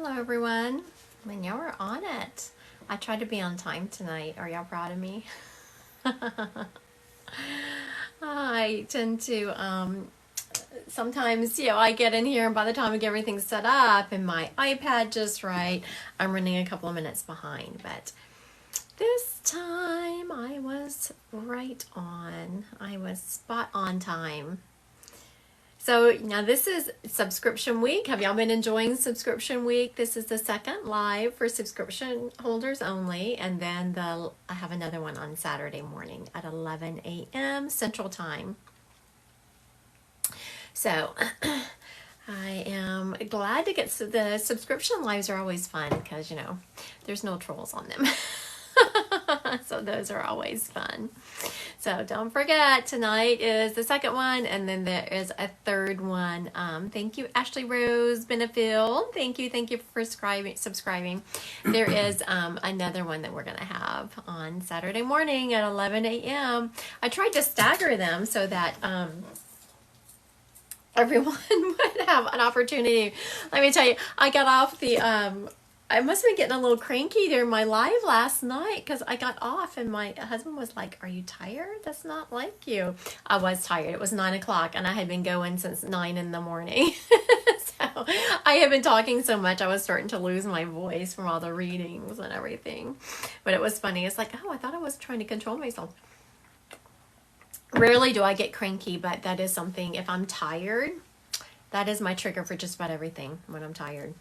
Hello everyone. Man, y'all are on it. I tried to be on time tonight. Are y'all proud of me? I tend to sometimes, I get in here and by the time I get everything set up and my iPad just right, I'm running a couple of minutes behind. But this time I was right on. I was spot on time. So now this is subscription week. Have y'all been enjoying subscription week? This is the second live for subscription holders only. And then I have another one on Saturday morning at 11 a.m. Central Time. So I am glad to get the subscription lives are always fun because, there's no trolls on them. So those are always fun. So don't forget, tonight is the second one, and then there is a third one. Thank you, Ashley Rose Benefield. Thank you for subscribing. There is another one that we're going to have on Saturday morning at 11 a.m. I tried to stagger them so that everyone would have an opportunity. Let me tell you, I got off I must have been getting a little cranky during my live last night because I got off and my husband was like, "Are you tired? That's not like you." I was tired. It was 9 o'clock and I had been going since 9 in the morning. So I had been talking so much I was starting to lose my voice from all the readings and everything. But it was funny. It's like, oh, I thought I was trying to control myself. Rarely do I get cranky, but that is something. If I'm tired, that is my trigger for just about everything when I'm tired.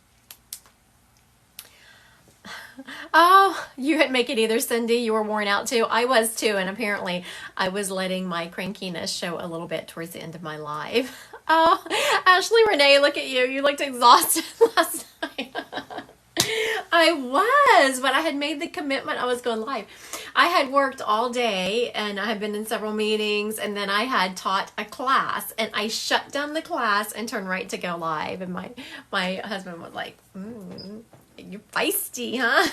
Oh, you didn't make it either, Cindy. You were worn out too. I was too, and apparently I was letting my crankiness show a little bit towards the end of my live. Oh, Ashley Renee, look at you. You looked exhausted last night. I was, but I had made the commitment I was going live. I had worked all day and I had been in several meetings, and then I had taught a class and I shut down the class and turned right to go live. And my husband was like, "You're feisty, huh?"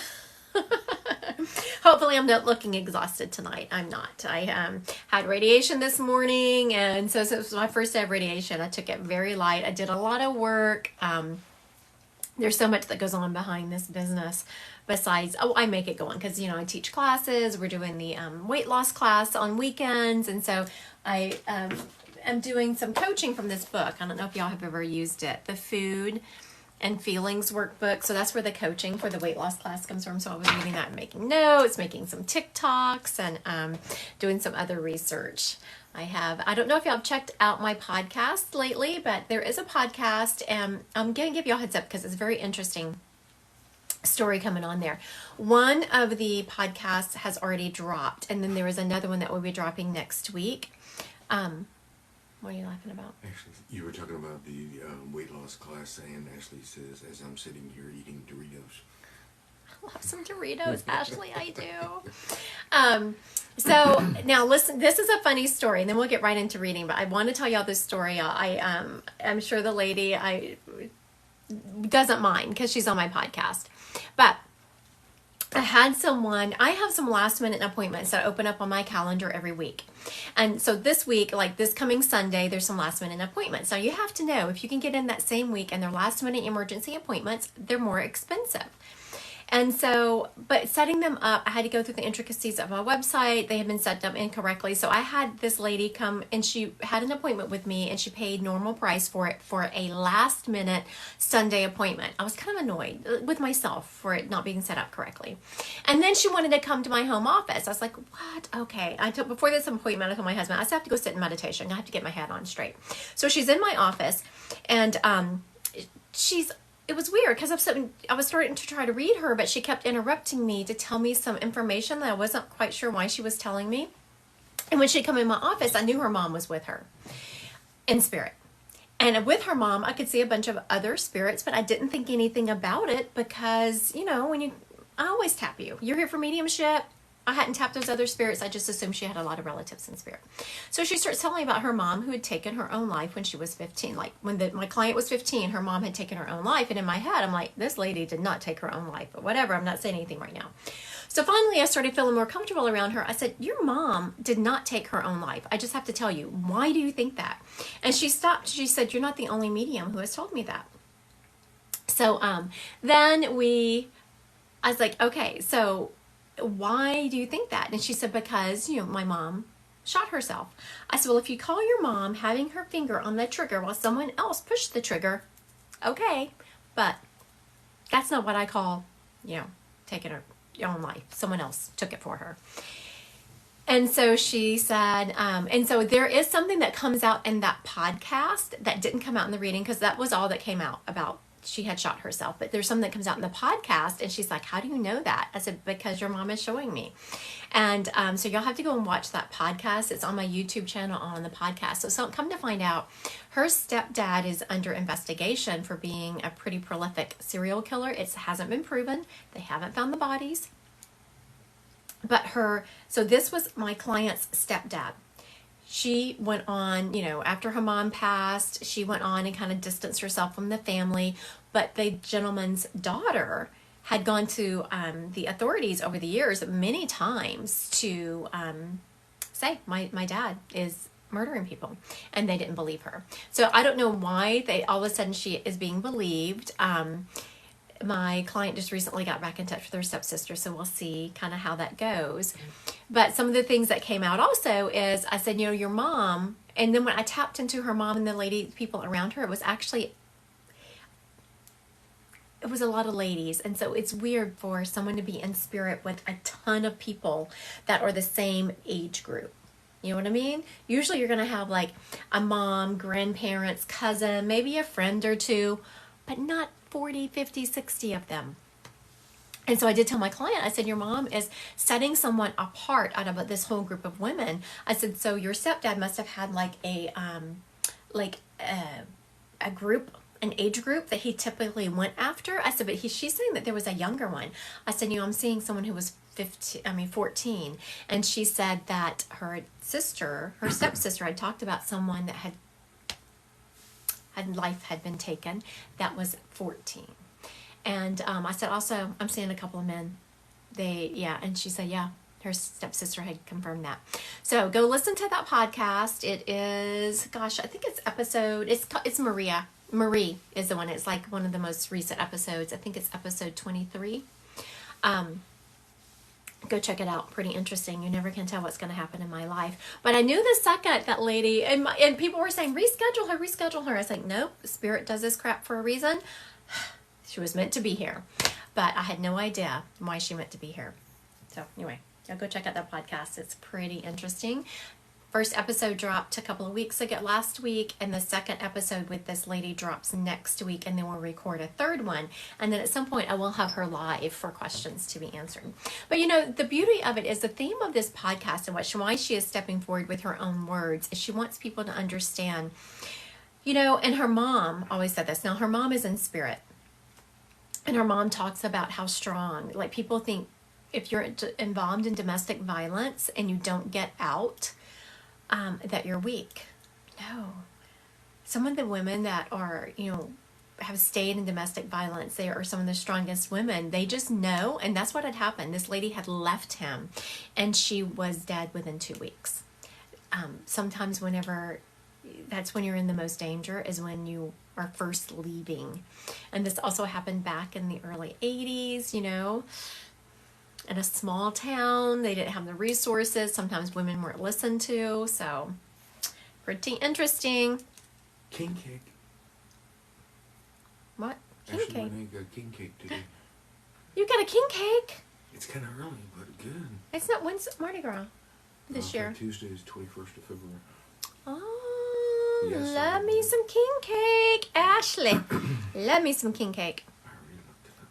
Hopefully I'm not looking exhausted tonight. I'm not. I had radiation this morning, and so it was my first day of radiation. I took it very light. I did a lot of work. There's so much that goes on behind this business besides, I make it go on because, I teach classes. We're doing the weight loss class on weekends, and so I am doing some coaching from this book. I don't know if y'all have ever used it, the Food and Feelings workbook. So that's where the coaching for the weight loss class comes from. So I was reading that and making notes, making some TikToks, and doing some other research. I don't know if y'all have checked out my podcast lately, but there is a podcast, and I'm going to give you a heads up because it's a very interesting story coming on there. One of the podcasts has already dropped, and then there is another one that will be dropping next week. What are you laughing about? Actually, you were talking about the weight loss class, and Ashley says, as I'm sitting here eating Doritos. I love some Doritos, Ashley, I do. So now listen, this is a funny story, and then we'll get right into reading, but I want to tell y'all this story. I'm sure the lady doesn't mind because she's on my podcast, but I have some last minute appointments that open up on my calendar every week. And so this week, like this coming Sunday, there's some last minute appointments. Now you have to know, if you can get in that same week and they're last minute emergency appointments, they're more expensive. And so, but setting them up, I had to go through the intricacies of my website. They had been set up incorrectly. So I had this lady come, and she had an appointment with me, and she paid normal price for it for a last minute Sunday appointment. I was kind of annoyed with myself for it not being set up correctly. And then she wanted to come to my home office. I was like, what? Okay. Before this appointment, I told my husband, I have to go sit in meditation. I have to get my head on straight. So she's in my office, and it was weird because I was starting to try to read her, but she kept interrupting me to tell me some information that I wasn't quite sure why she was telling me. And when she come in my office, I knew her mom was with her in spirit. And with her mom, I could see a bunch of other spirits, but I didn't think anything about it because, I always tap you. You're here for mediumship. I hadn't tapped those other spirits. I just assumed she had a lot of relatives in spirit. So she starts telling me about her mom who had taken her own life when she was 15. Like when my client was 15, her mom had taken her own life. And in my head, I'm like, this lady did not take her own life, but whatever. I'm not saying anything right now. So finally, I started feeling more comfortable around her. I said, your mom did not take her own life. I just have to tell you, why do you think that? And she stopped. She said, you're not the only medium who has told me that. So then I was like, okay, so why do you think that? And she said, because, my mom shot herself. I said, well, if you call your mom having her finger on the trigger while someone else pushed the trigger, okay, but that's not what I call, taking her own life. Someone else took it for her. And so she said, and so there is something that comes out in that podcast that didn't come out in the reading, because that was all that came out about she had shot herself. But there's something that comes out in the podcast, and she's like, how do you know that? I said, because your mom is showing me. And so y'all have to go and watch that podcast. It's on my YouTube channel on the podcast. So come to find out, her stepdad is under investigation for being a pretty prolific serial killer. It hasn't been proven. They haven't found the bodies. But so this was my client's stepdad. She went on, after her mom passed, she went on and kind of distanced herself from the family. But the gentleman's daughter had gone to the authorities over the years many times to say, my dad is murdering people. And they didn't believe her. So I don't know why all of a sudden she is being believed. My client just recently got back in touch with her stepsister, so we'll see kind of how that goes. But some of the things that came out also is, I said, your mom, and then when I tapped into her mom and the people around her, it was a lot of ladies. And so it's weird for someone to be in spirit with a ton of people that are the same age group. You know what I mean? Usually you're going to have like a mom, grandparents, cousin, maybe a friend or two, but not 40, 50, 60 of them. And so I did tell my client, I said, your mom is setting someone apart out of this whole group of women. I said, so your stepdad must have had like a group, an age group that he typically went after. I said, but she's saying that there was a younger one. I said, I'm seeing someone who was 14. And she said that her stepsister had talked about someone that life had been taken that was 14. And I said, also, I'm seeing a couple of men. And she said, yeah, her stepsister had confirmed that. So go listen to that podcast. It is, I think it's it's Marie is the one. It's like one of the most recent episodes. I think it's episode 23. Go check it out. Pretty interesting. You never can tell what's going to happen in my life. But I knew the second that lady, and people were saying, reschedule her. I was like, nope, Spirit does this crap for a reason. She was meant to be here. But I had no idea why she meant to be here. So anyway, y'all go check out that podcast. It's pretty interesting. First episode dropped a couple of weeks ago, last week, and the second episode with this lady drops next week, and then we'll record a third one. And then at some point, I will have her live for questions to be answered. But the beauty of it is the theme of this podcast and why she is stepping forward with her own words is she wants people to understand, and her mom always said this. Now, her mom is in spirit, and her mom talks about how strong, like people think if you're involved in domestic violence and you don't get out, that you're weak. No. Some of the women that are, have stayed in domestic violence, they are some of the strongest women. They just know, and that's what had happened. This lady had left him, and she was dead within 2 weeks. Sometimes that's when you're in the most danger, is when you are first leaving. And this also happened back in the early 80s, in a small town. They didn't have the resources. Sometimes women weren't listened to. So pretty interesting. King cake. What? King Actually, cake? I got king cake today. You got a king cake? It's kind of early, but good. It's not, when's Mardi Gras this year? Tuesday is 21st of February. Oh, Yes, love me some king cake. Ashley, love me some king cake. I already looked it up.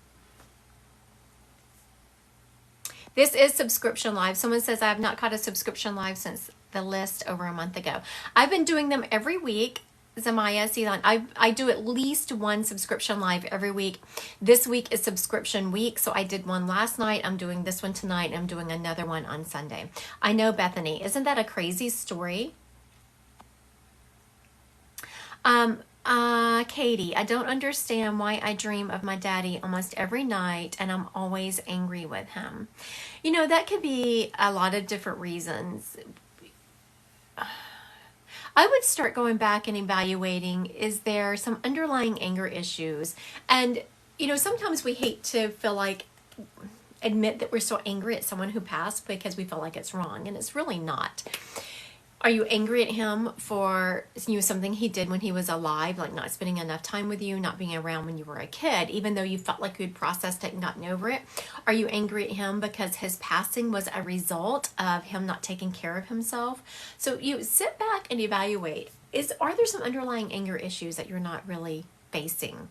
This is subscription live. Someone says I have not caught a subscription live since the list over a month ago. I've been doing them every week. Zamaya, Ceylon. I do at least one subscription live every week. This week is subscription week, so I did one last night. I'm doing this one tonight, and I'm doing another one on Sunday. I know, Bethany. Isn't that a crazy story? Katie, I don't understand why I dream of my daddy almost every night, and I'm always angry with him. That could be a lot of different reasons. I would start going back and evaluating, is there some underlying anger issues? And sometimes we hate to feel like admit that we're so angry at someone who passed because we feel like it's wrong, and it's really not. Are you angry at him for something he did when he was alive, like not spending enough time with you, not being around when you were a kid, even though you felt like you'd processed it and gotten over it? Are you angry at him because his passing was a result of him not taking care of himself? So you sit back and evaluate. Are there some underlying anger issues that you're not really facing?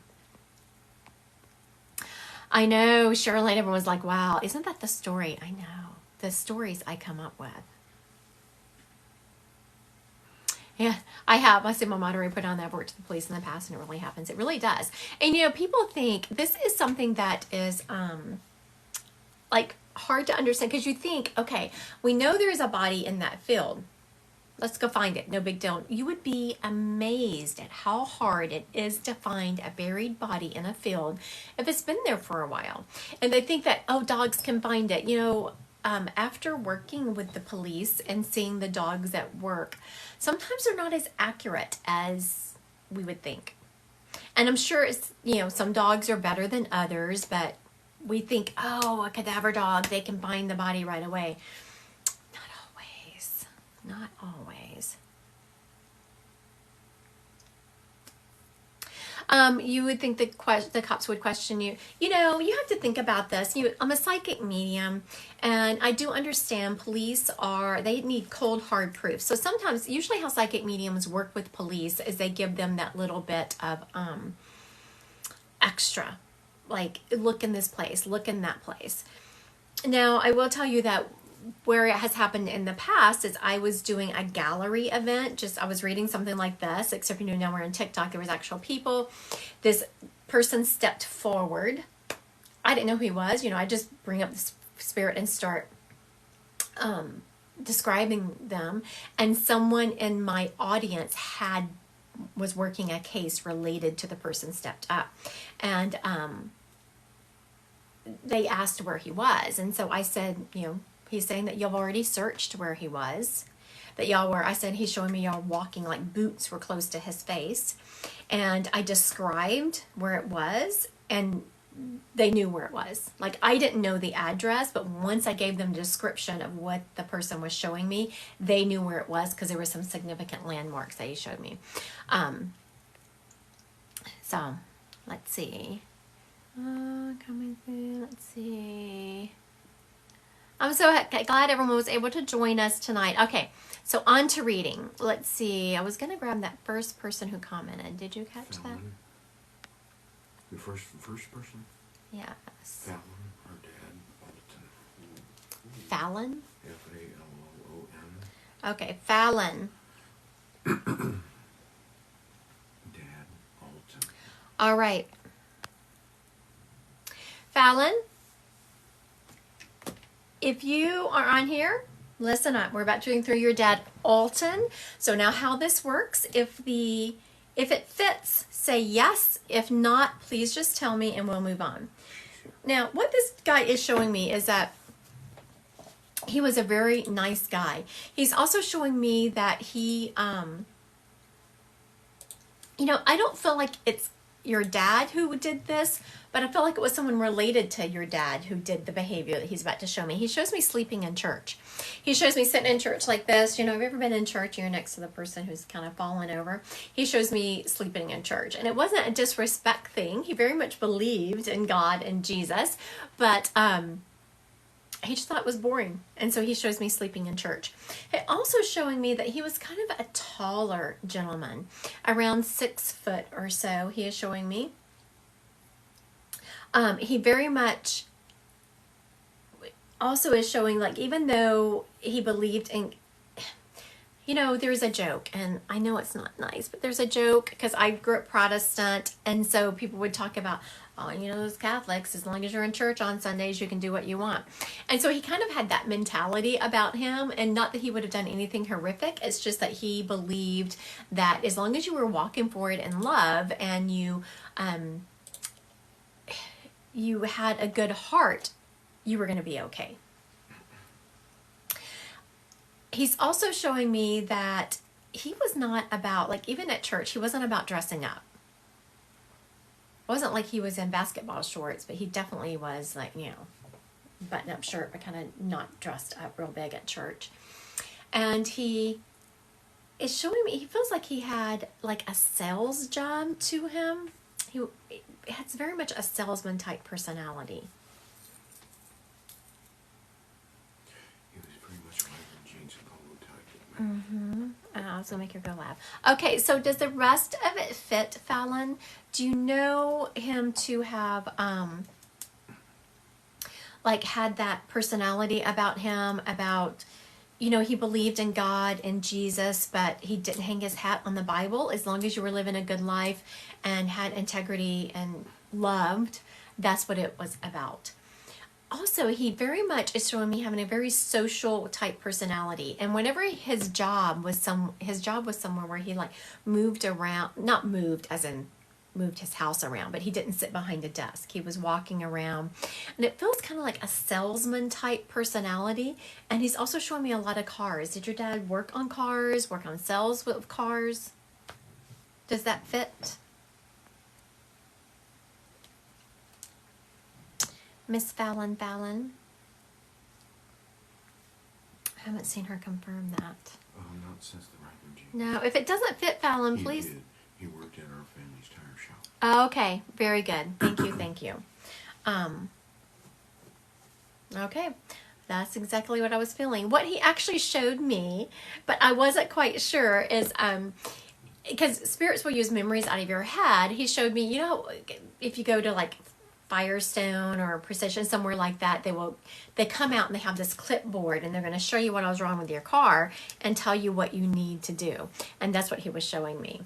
I know, Charlotte, everyone was like, wow, isn't that the story? I know, the stories I come up with. Yeah, I have. I see my moderator put on that I've worked with the police in the past, and it really happens. It really does. And, people think this is something that is, like, hard to understand, because you think, okay, we know there's a body in that field. Let's go find it. No big deal. You would be amazed at how hard it is to find a buried body in a field if it's been there for a while. And they think that, oh, dogs can find it. After working with the police and seeing the dogs at work, sometimes they're not as accurate as we would think. And I'm sure some dogs are better than others, but we think, oh, a cadaver dog, they can find the body right away. Not always. You would think the cops would question you. You have to think about this. I'm a psychic medium, and I do understand police they need cold, hard proof. So sometimes, usually how psychic mediums work with police is they give them that little bit of extra. Like, look in this place, look in that place. Now, I will tell you that where it has happened in the past is I was doing a gallery event. I was reading something like this, except now we're on TikTok. There was actual people. This person stepped forward. I didn't know who he was. I just bring up the spirit and start describing them. And someone in my audience was working a case related to the person stepped up. And they asked where he was. And so I said, he's saying that y'all already searched where he was, that I said, he's showing me y'all walking like boots were close to his face. And I described where it was, and they knew where it was. Like, I didn't know the address, but once I gave them a description of what the person was showing me, they knew where it was because there were some significant landmarks that he showed me. So, let's see. Coming through, let's see. I'm so glad everyone was able to join us tonight. Okay, so on to reading. Let's see. I was going to grab that first person who commented. Did you catch that? The first person? Yes. Fallon, our dad, Alton. Fallon? Fallon. Okay, Fallon. Dad, Alton. All right. Fallon, if you are on here, listen up. We're about to go through your dad, Alton. So now how this works, if it fits, say yes. If not, please just tell me and we'll move on. Now, what this guy is showing me is that he was a very nice guy. He's also showing me that he, I don't feel like it's your dad who did this, but I felt like it was someone related to your dad who did the behavior that he's about to show me. He shows me sleeping in church. He shows me sitting in church like this. Have you ever been in church? You're next to the person who's kind of fallen over. He shows me sleeping in church. And it wasn't a disrespect thing. He very much believed in God and Jesus, but he just thought it was boring. And so he shows me sleeping in church. It also showing me that he was kind of a taller gentleman, around 6 foot or so. He is showing me. He very much also is showing, like, even though he believed in, there's a joke, and I know it's not nice, but there's a joke because I grew up Protestant, and so people would talk about, those Catholics, as long as you're in church on Sundays, you can do what you want. And so he kind of had that mentality about him, and not that he would have done anything horrific. It's just that he believed that as long as you were walking forward in love and you had a good heart, you were going to be okay. He's also showing me that he was not about, like, even at church, he wasn't about dressing up. wasn't like he was in basketball shorts, but he definitely was like, button-up shirt, but kind of not dressed up real big at church. And he is showing me, he feels like he had like a sales job to him. He has very much a salesman type personality. He was pretty much like a jeans and polo type. I was gonna make her go laugh. Okay, so does the rest of it fit, Fallon? Do you know him to have like had that personality about him, about, he believed in God and Jesus, but he didn't hang his hat on the Bible? As long as you were living a good life and had integrity and loved, that's what it was about. Also, he very much is showing me having a very social type personality. And whenever his job was somewhere where he like moved around, not moved as in moved his house around, but he didn't sit behind a desk. He was walking around, and it feels kind of like a salesman type personality. And he's also showing me a lot of cars. Did your dad work on cars, work on sales with cars? Does that fit? Miss Fallon. I haven't seen her confirm that. Not since the refugee. No, if it doesn't fit, Fallon, please. Did. He worked at our family's tire shop. Oh, okay, very good. Thank you. Okay, that's exactly what I was feeling. What he actually showed me, but I wasn't quite sure, is because spirits will use memories out of your head. He showed me, if you go to like Firestone or Precision, somewhere like that, they come out and they have this clipboard, and they're going to show you what was wrong with your car and tell you what you need to do. And that's what he was showing me.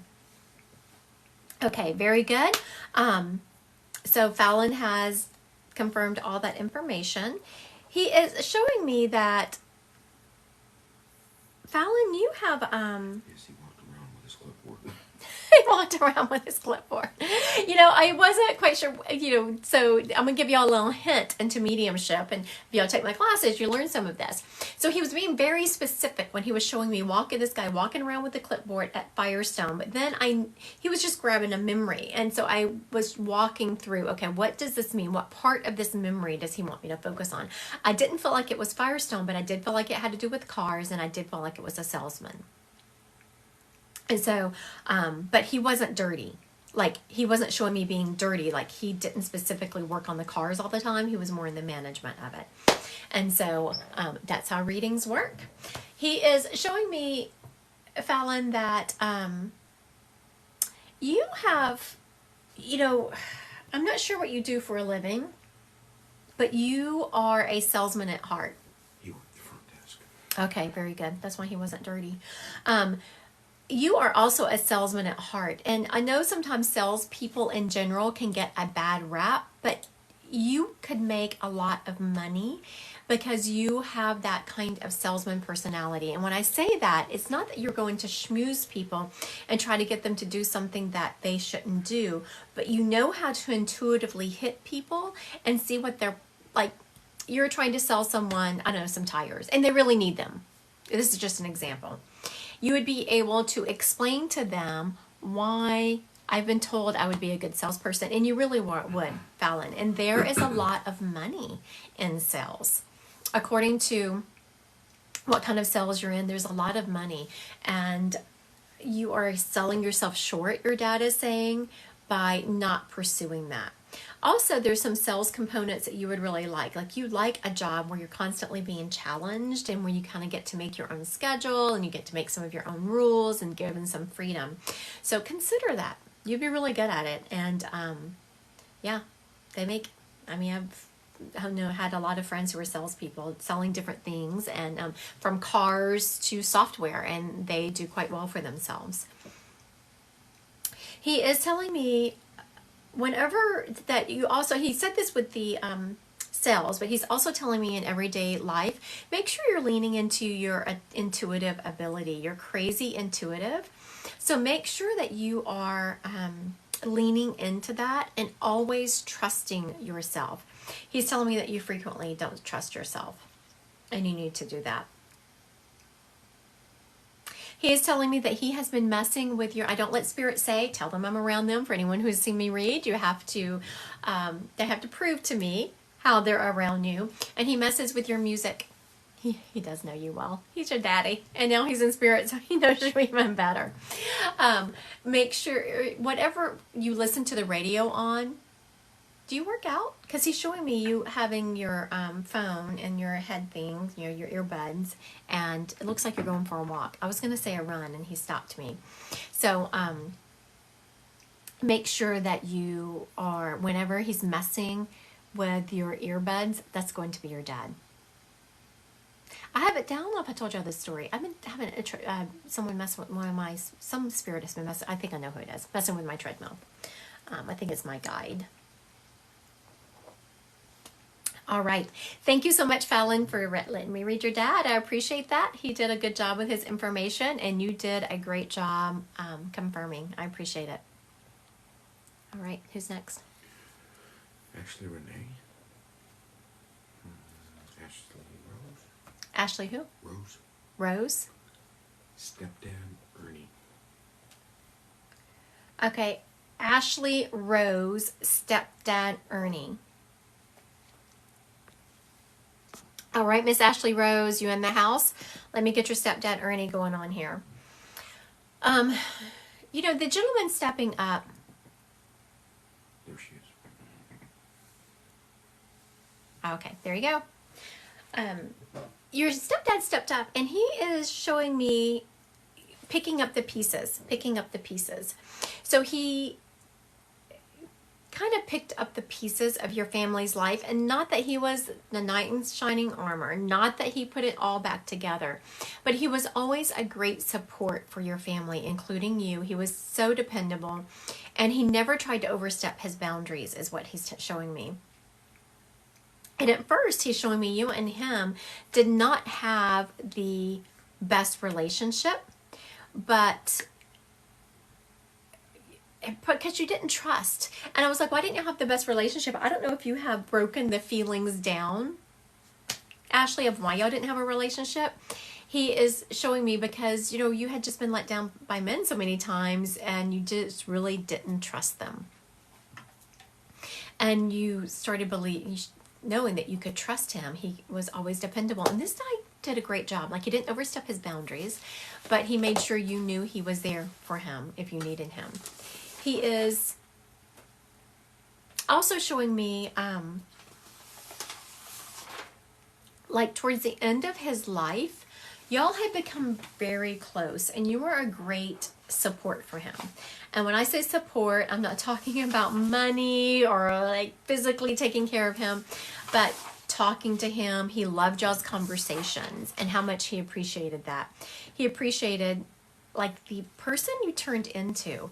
Okay, very good. So Fallon has confirmed all that information. He is showing me that, Fallon, you have Yes, he walked around with his clipboard. He walked around with his clipboard. I wasn't quite sure, so I'm going to give you all a little hint into mediumship. And if y'all take my classes, you learn some of this. So he was being very specific when he was showing me this guy walking around with the clipboard at Firestone. But then he was just grabbing a memory. And so I was walking through, okay, what does this mean? What part of this memory does he want me to focus on? I didn't feel like it was Firestone, but I did feel like it had to do with cars, and I did feel like it was a salesman. And so, but he wasn't dirty. Like, he wasn't showing me being dirty. Like, he didn't specifically work on the cars all the time. He was more in the management of it. And so, that's how readings work. He is showing me, Fallon, that you have, I'm not sure what you do for a living, but you are a salesman at heart. He worked the front desk. Okay, very good. That's why he wasn't dirty. You are also a salesman at heart. And I know sometimes salespeople in general can get a bad rap, but you could make a lot of money because you have that kind of salesman personality. And when I say that, it's not that you're going to schmooze people and try to get them to do something that they shouldn't do, but you know how to intuitively hit people and see what they're like. You're trying to sell someone, I don't know, some tires, and they really need them. This is just an example. You would be able to explain to them why I've been told I would be a good salesperson, and you really would, Fallon. And there is a lot of money in sales. According to what kind of sales you're in, there's a lot of money, and you are selling yourself short, your dad is saying, by not pursuing that. Also, there's some sales components that you would really like. Like, you like a job where you're constantly being challenged and where you kind of get to make your own schedule and you get to make some of your own rules and given some freedom. So consider that. You'd be really good at it. And yeah, I've had a lot of friends who are salespeople selling different things, and from cars to software, and they do quite well for themselves. He is telling me whenever that you also, he said this with the sales, but he's also telling me in everyday life, make sure you're leaning into your intuitive ability. You're crazy intuitive. So make sure that you are leaning into that and always trusting yourself. He's telling me that you frequently don't trust yourself, and you need to do that. He is telling me that he has been messing with your, I don't let spirit say, tell them I'm around them. For anyone who's seen me read, you have to, they have to prove to me how they're around you. And he messes with your music. He does know you well. He's your daddy. And now he's in spirit, so he knows you even better. Make sure, whatever you listen to the radio on, do you work out? Because he's showing me you having your phone and your head thing, you know, your earbuds, and it looks like you're going for a walk. I was going to say a run, and he stopped me. So make sure that you are, whenever he's messing with your earbuds, that's going to be your dad. I have it down. I don't know if I told you this story. I've been having someone mess with some spirit has been messing. I think I know who it is. Messing with my treadmill. I think it's my guide. All right. Thank you so much, Fallon, for letting me read your dad. I appreciate that. He did a good job with his information, and you did a great job confirming. I appreciate it. All right. Who's next? Ashley Renee. Ashley Rose. Ashley who? Rose. Rose? Stepdad Ernie. Okay. Ashley Rose, stepdad Ernie. All right, Miss Ashley Rose, you in the house? Let me get your stepdad Ernie going on here. You know, the gentleman stepping up. There she is. Okay, there you go. Your stepdad stepped up, and he is showing me picking up the pieces. So he kind of picked up the pieces of your family's life, and not that he was the knight in shining armor, not that he put it all back together, but he was always a great support for your family, including you. He was so dependable, and he never tried to overstep his boundaries, is what he's showing me. And at first, he's showing me you and him did not have the best relationship, but because you didn't trust. And I was like, why didn't you have the best relationship? I don't know if you have broken the feelings down, Ashley, of why y'all didn't have a relationship. He is showing me because, you know, you had just been let down by men so many times, and you just really didn't trust them. And you started knowing that you could trust him. He was always dependable. And this guy did a great job. Like, he didn't overstep his boundaries, but he made sure you knew he was there for him if you needed him. He is also showing me, like towards the end of his life, y'all had become very close, and you were a great support for him. And when I say support, I'm not talking about money or like physically taking care of him, but talking to him. He loved y'all's conversations and how much he appreciated that. He appreciated like the person you turned into.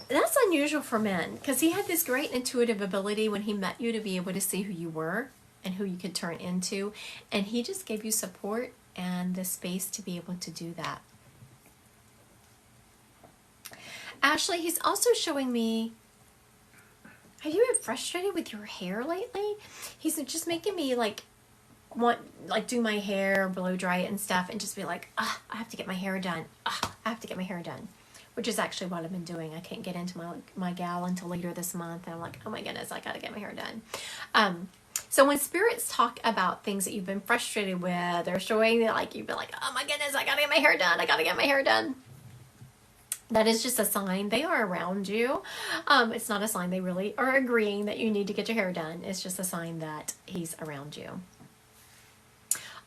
That's unusual for men, because he had this great intuitive ability when he met you to be able to see who you were and who you could turn into. And he just gave you support and the space to be able to do that. Ashley, he's also showing me, have you been frustrated with your hair lately? He's just making me do my hair, blow dry it and stuff, and just be like, I have to get my hair done. I have to get my hair done. Which is actually what I've been doing. I can't get into my gal until later this month. And I'm like, oh my goodness, I got to get my hair done. So when spirits talk about things that you've been frustrated with, or showing that like you've been like, oh my goodness, I got to get my hair done. I got to get my hair done. That is just a sign they are around you. It's not a sign they really are agreeing that you need to get your hair done. It's just a sign that he's around you.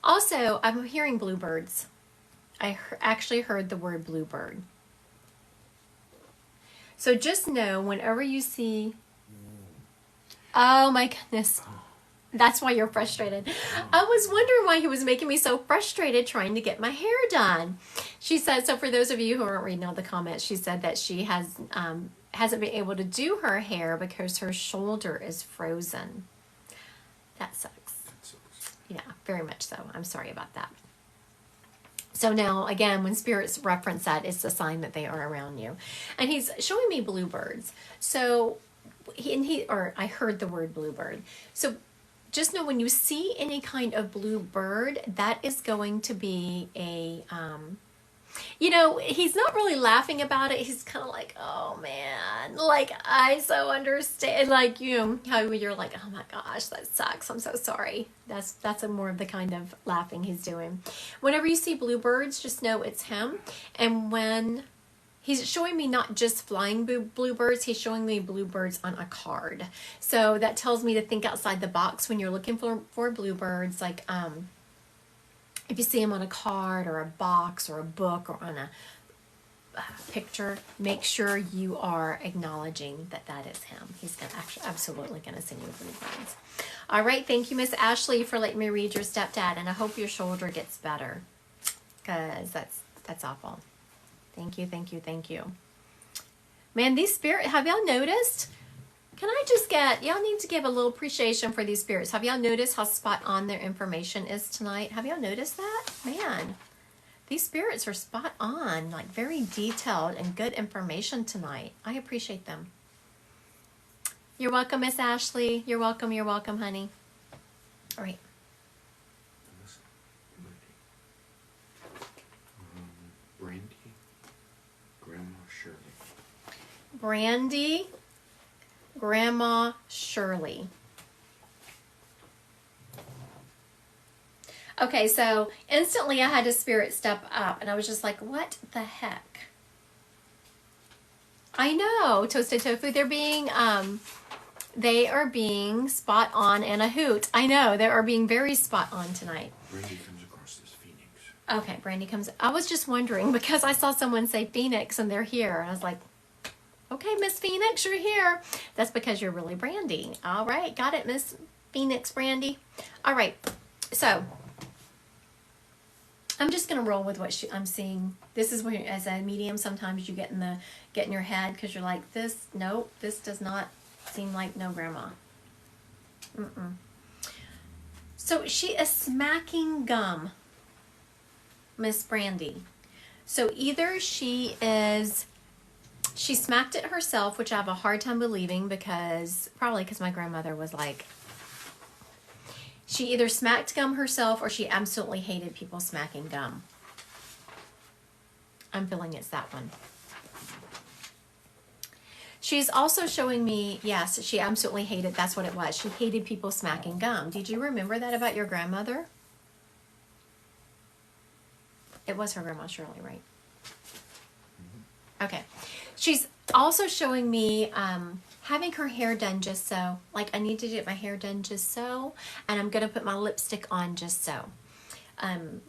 Also, I'm hearing bluebirds. I actually heard the word bluebird. So just know whenever you see, oh my goodness, that's why you're frustrated. I was wondering why he was making me so frustrated trying to get my hair done. She said, so for those of you who aren't reading all the comments, she said that she hasn't been able to do her hair because her shoulder is frozen. That sucks. Yeah, very much so. I'm sorry about that. So now, again, when spirits reference that, it's a sign that they are around you. And he's showing me bluebirds. So, I heard the word bluebird. So just know when you see any kind of bluebird, that is going to be You know, he's not really laughing about it. He's kind of like, oh man, like I so understand. Like, you know, how you're like, oh my gosh, that sucks. I'm so sorry. That's a more of the kind of laughing he's doing. Whenever you see bluebirds, just know it's him. And when he's showing me not just flying bluebirds, he's showing me bluebirds on a card. So that tells me to think outside the box when you're looking for bluebirds. Like, if you see them on a card or a box or a book or on a picture, make sure you are acknowledging that that is him. He's gonna absolutely going to send you bluebirds. All right, thank you, Miss Ashley, for letting me read your stepdad, and I hope your shoulder gets better, because that's awful. Thank you, thank you, thank you. Man, these spirits, have y'all noticed? Can I just get, y'all need to give a little appreciation for these spirits. Have y'all noticed how spot on their information is tonight? Have y'all noticed that? Man, these spirits are spot on, like very detailed and good information tonight. I appreciate them. You're welcome, Miss Ashley. You're welcome, honey. All right. Brandy, Grandma Shirley. Brandy, Grandma Shirley. Okay, so instantly I had a spirit step up, and I was just like, what the heck? I know, Toasted Tofu, they are being spot on and a hoot. I know, they are being very spot on tonight. Brandy comes across as Phoenix. Okay, Brandy comes, I was just wondering, because I saw someone say Phoenix, and they're here, and I was like, okay, Miss Phoenix, you're here. That's because you're really Brandy. All right, got it, Miss Phoenix Brandy. All right, so I'm just gonna roll with what I'm seeing. This is where, as a medium, sometimes you get in your head because you're like, this, nope, this does not seem like no grandma. So she is smacking gum, Miss Brandy. So either she smacked it herself, which I have a hard time believing, probably because my grandmother was like, she either smacked gum herself or she absolutely hated people smacking gum. I'm feeling it's that one. She's also showing me, yes, she absolutely hated, that's what it was. She hated people smacking gum. Did you remember that about your grandmother? It was her Grandma Shirley, right? Okay. She's also showing me having her hair done just so. Like, I need to get my hair done just so, and I'm going to put my lipstick on just so.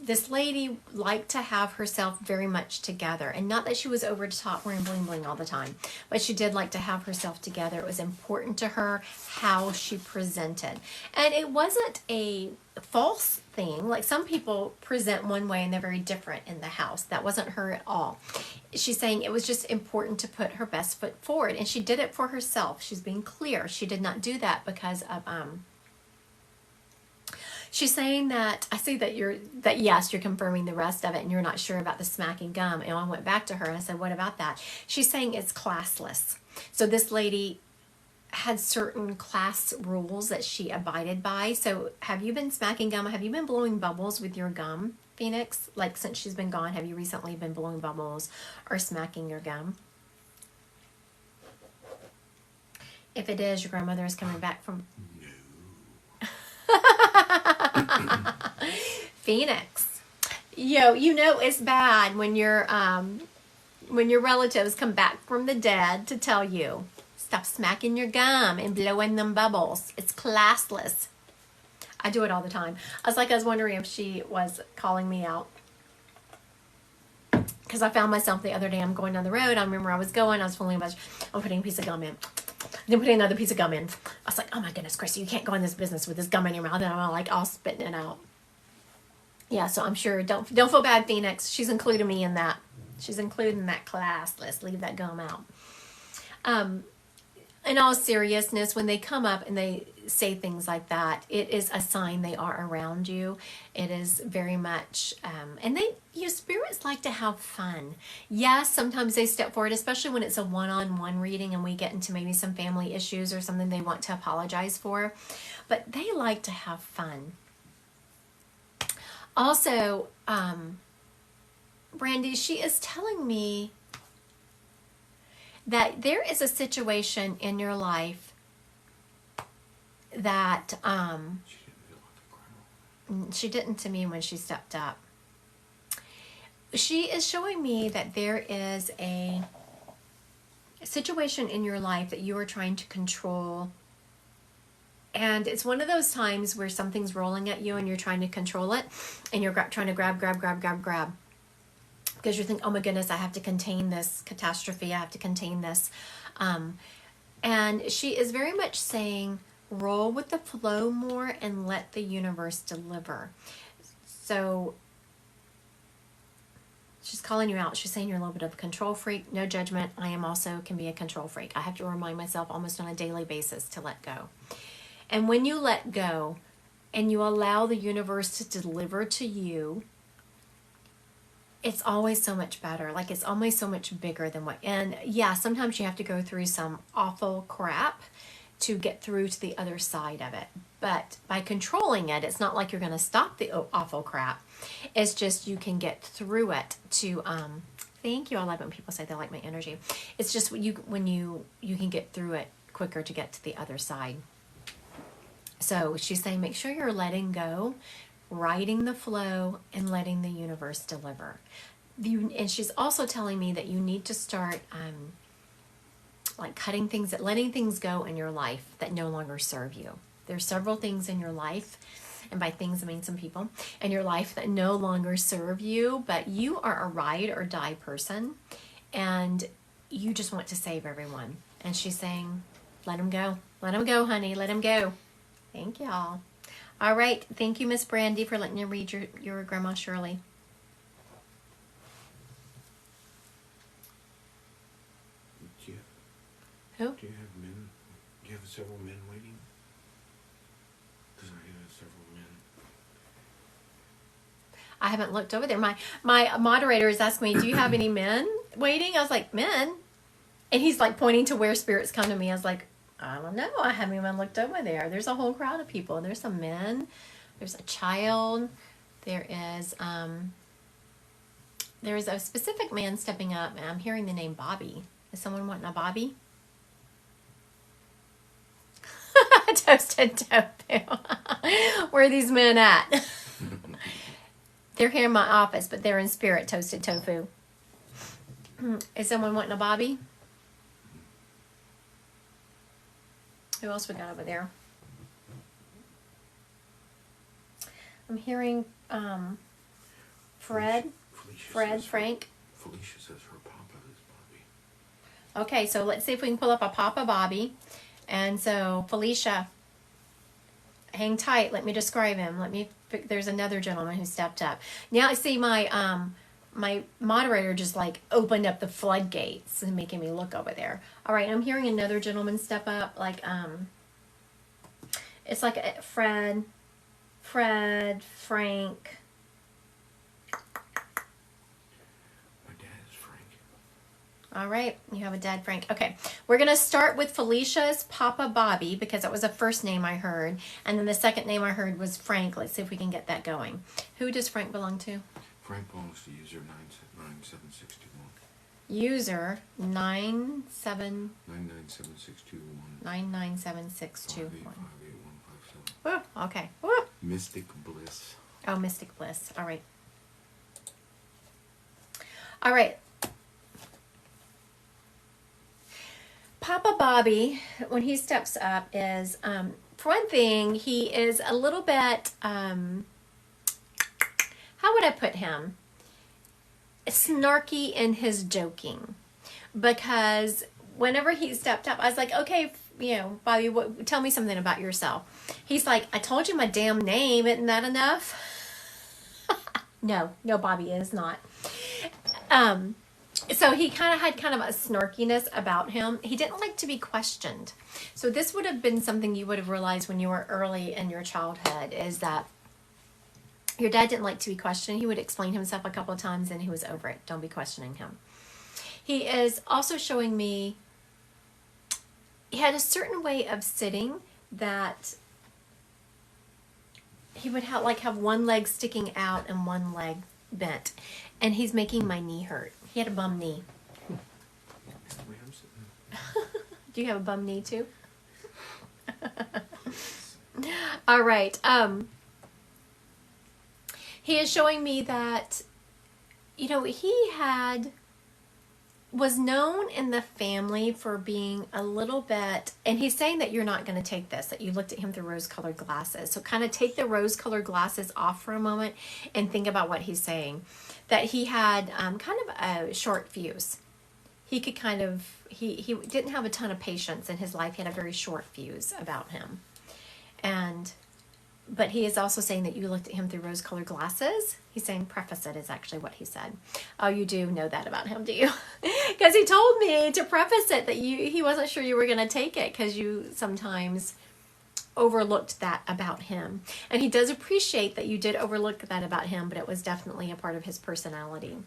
This lady liked to have herself very much together, and not that she was over the top wearing bling bling all the time, but she did like to have herself together. It was important to her how she presented, and it wasn't a false thing. Like, some people present one way and they're very different in the house. That wasn't her at all. She's saying it was just important to put her best foot forward, and she did it for herself. She's being clear. She did not do that because of she's saying that, I see that yes, you're confirming the rest of it, and you're not sure about the smacking gum. And I went back to her and I said, what about that? She's saying it's classless. So this lady had certain class rules that she abided by. So have you been smacking gum? Have you been blowing bubbles with your gum, Phoenix? Like, since she's been gone, have you recently been blowing bubbles or smacking your gum? If it is, your grandmother is coming back from... Phoenix, you know it's bad when your relatives come back from the dead to tell you, stop smacking your gum and blowing them bubbles. It's classless. I do it all the time. I was wondering if she was calling me out, because I found myself the other day. I'm going down the road. I remember I was fooling a bunch. I'm putting a piece of gum in. Then putting another piece of gum in. I was like, oh my goodness, Christy, you can't go in this business with this gum in your mouth. And I'm all spitting it out. Yeah, so I'm sure, don't feel bad, Phoenix. She's including me in that. She's including that class. Let's leave that gum out. In all seriousness, when they come up and they say things like that, it is a sign they are around you. It is very much, and spirits like to have fun. Yes, sometimes they step forward, especially when it's a one-on-one reading and we get into maybe some family issues or something they want to apologize for, but they like to have fun. Also, Brandy, she is telling me that there is a situation in your life that she didn't to me when she stepped up. She is showing me that there is a situation in your life that you are trying to control. And it's one of those times where something's rolling at you and you're trying to control it, and you're trying to grab. Because you think, oh my goodness, I have to contain this catastrophe. I have to contain this. And she is very much saying, roll with the flow more and let the universe deliver. So she's calling you out. She's saying you're a little bit of a control freak. No judgment. I am also can be a control freak. I have to remind myself almost on a daily basis to let go. And when you let go and you allow the universe to deliver to you, it's always so much better. Like, it's always so much bigger than what, and yeah, sometimes you have to go through some awful crap to get through to the other side of it. But by controlling it, it's not like you're going to stop the awful crap. It's just you can get through it to, thank you. I love when people say they like my energy. It's just when you can get through it quicker to get to the other side. So she's saying, make sure you're letting go, riding the flow, and letting the universe deliver. And she's also telling me that you need to start like cutting things, letting things go in your life that no longer serve you. There's several things in your life, and by things I mean some people, in your life that no longer serve you, but you are a ride or die person, and you just want to save everyone. And she's saying, let them go. Let them go, honey. Let them go. Thank y'all. All right. Thank you, Miss Brandy, for letting me read your Grandma Shirley. Who? Do you have men? Do you have several men waiting? Because I have several men. I haven't looked over there. My moderator is asking me, do you have any men waiting? I was like, men? And he's like pointing to where spirits come to me. I was like, I don't know. I haven't even looked over there. There's a whole crowd of people. There's some men. There's a child. There is a specific man stepping up, and I'm hearing the name Bobby. Is someone wanting a Bobby? Toasted tofu. Where are these men at? They're here in my office, but they're in spirit. Toasted tofu. Is someone wanting a Bobby? Who else we got over there? I'm hearing Fred. Frank. Felicia says her papa is Bobby. Okay, so let's see if we can pull up a Papa Bobby. And so, Felicia, hang tight. Let me describe him. There's another gentleman who stepped up. Now I see my moderator just like opened up the floodgates and making me look over there. All right, I'm hearing another gentleman step up. Like, it's like a Frank. All right, you have a dad, Frank. Okay, we're going to start with Felicia's Papa Bobby because that was the first name I heard. And then the second name I heard was Frank. Let's see if we can get that going. Who does Frank belong to? Frank belongs to user 99761. User 997... 997621. 997621. 588157. Oh, okay. Oh. Mystic Bliss. Oh, Mystic Bliss. All right. All right. Papa Bobby, when he steps up, is, for one thing, he is a little bit, how would I put him? Snarky in his joking. Because whenever he stepped up, I was like, okay, Bobby, tell me something about yourself. He's like, I told you my damn name. Isn't that enough? No, Bobby is not. So he had a snarkiness about him. He didn't like to be questioned. So this would have been something you would have realized when you were early in your childhood, is that your dad didn't like to be questioned. He would explain himself a couple of times and he was over it. Don't be questioning him. He is also showing me he had a certain way of sitting that he would have one leg sticking out and one leg bent, and he's making my knee hurt. He had a bum knee. Do you have a bum knee too? All right. He is showing me that, he was known in the family for being a little bit, and he's saying that you're not going to take this, that you looked at him through rose-colored glasses. So kind of take the rose-colored glasses off for a moment and think about what he's saying. That he had kind of a short fuse. He could kind of, he didn't have a ton of patience in his life. He had a very short fuse about him. But he is also saying that you looked at him through rose-colored glasses. He's saying preface it is actually what he said. Oh, you do know that about him, do you? Because he told me to preface it that he wasn't sure you were going to take it because you sometimes overlooked that about him. And he does appreciate that you did overlook that about him, but it was definitely a part of his personality.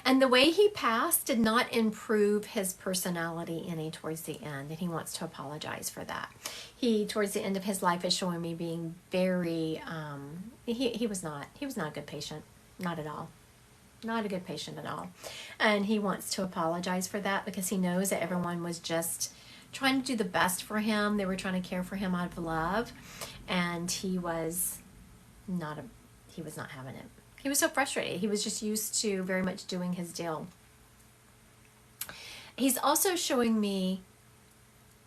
And the way he passed did not improve his personality any towards the end, and he wants to apologize for that. He, towards the end of his life, is showing me being very, he was not a good patient, not at all. Not a good patient at all. And he wants to apologize for that because he knows that everyone was just trying to do the best for him. They were trying to care for him out of love, and he was not having it. He was so frustrated. He was just used to very much doing his deal. He's also showing me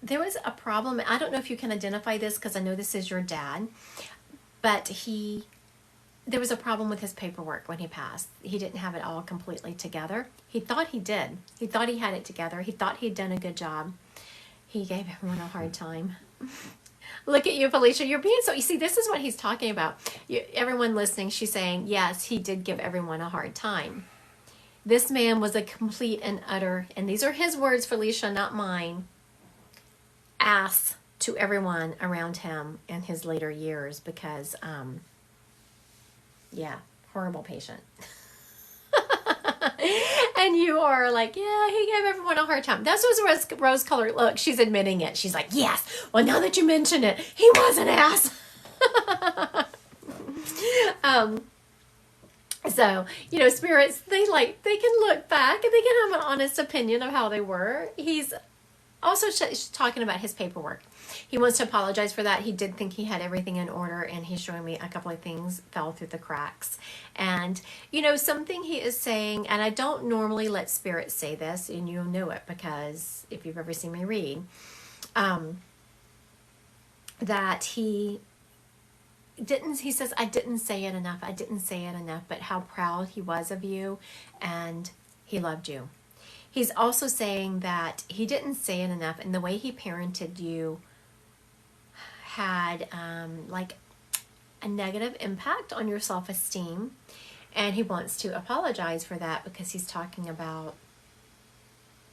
there was a problem. I don't know if you can identify this because I know this is your dad, but there was a problem with his paperwork when he passed. He didn't have it all completely together. He thought he did. He thought he had it together. He thought he'd done a good job. He gave everyone a hard time. Look at you, Felicia. You're being so... You see, this is what he's talking about. Everyone listening, she's saying, yes, he did give everyone a hard time. This man was a complete and utter, and these are his words, Felicia, not mine, ass to everyone around him in his later years because, horrible patient. And you are like, yeah, he gave everyone a hard time. That's what's rose-colored. Look, she's admitting it. She's like, yes. Well, now that you mention it, he was an ass. So, spirits, they can look back and they can have an honest opinion of how they were. He's also talking about his paperwork. He wants to apologize for that. He did think he had everything in order, and he's showing me a couple of things fell through the cracks. And, something he is saying, and I don't normally let spirits say this, and you'll know it because if you've ever seen me read, that he says, I didn't say it enough, but how proud he was of you, and he loved you. He's also saying that he didn't say it enough, and the way he parented you had a negative impact on your self-esteem, and he wants to apologize for that because he's talking about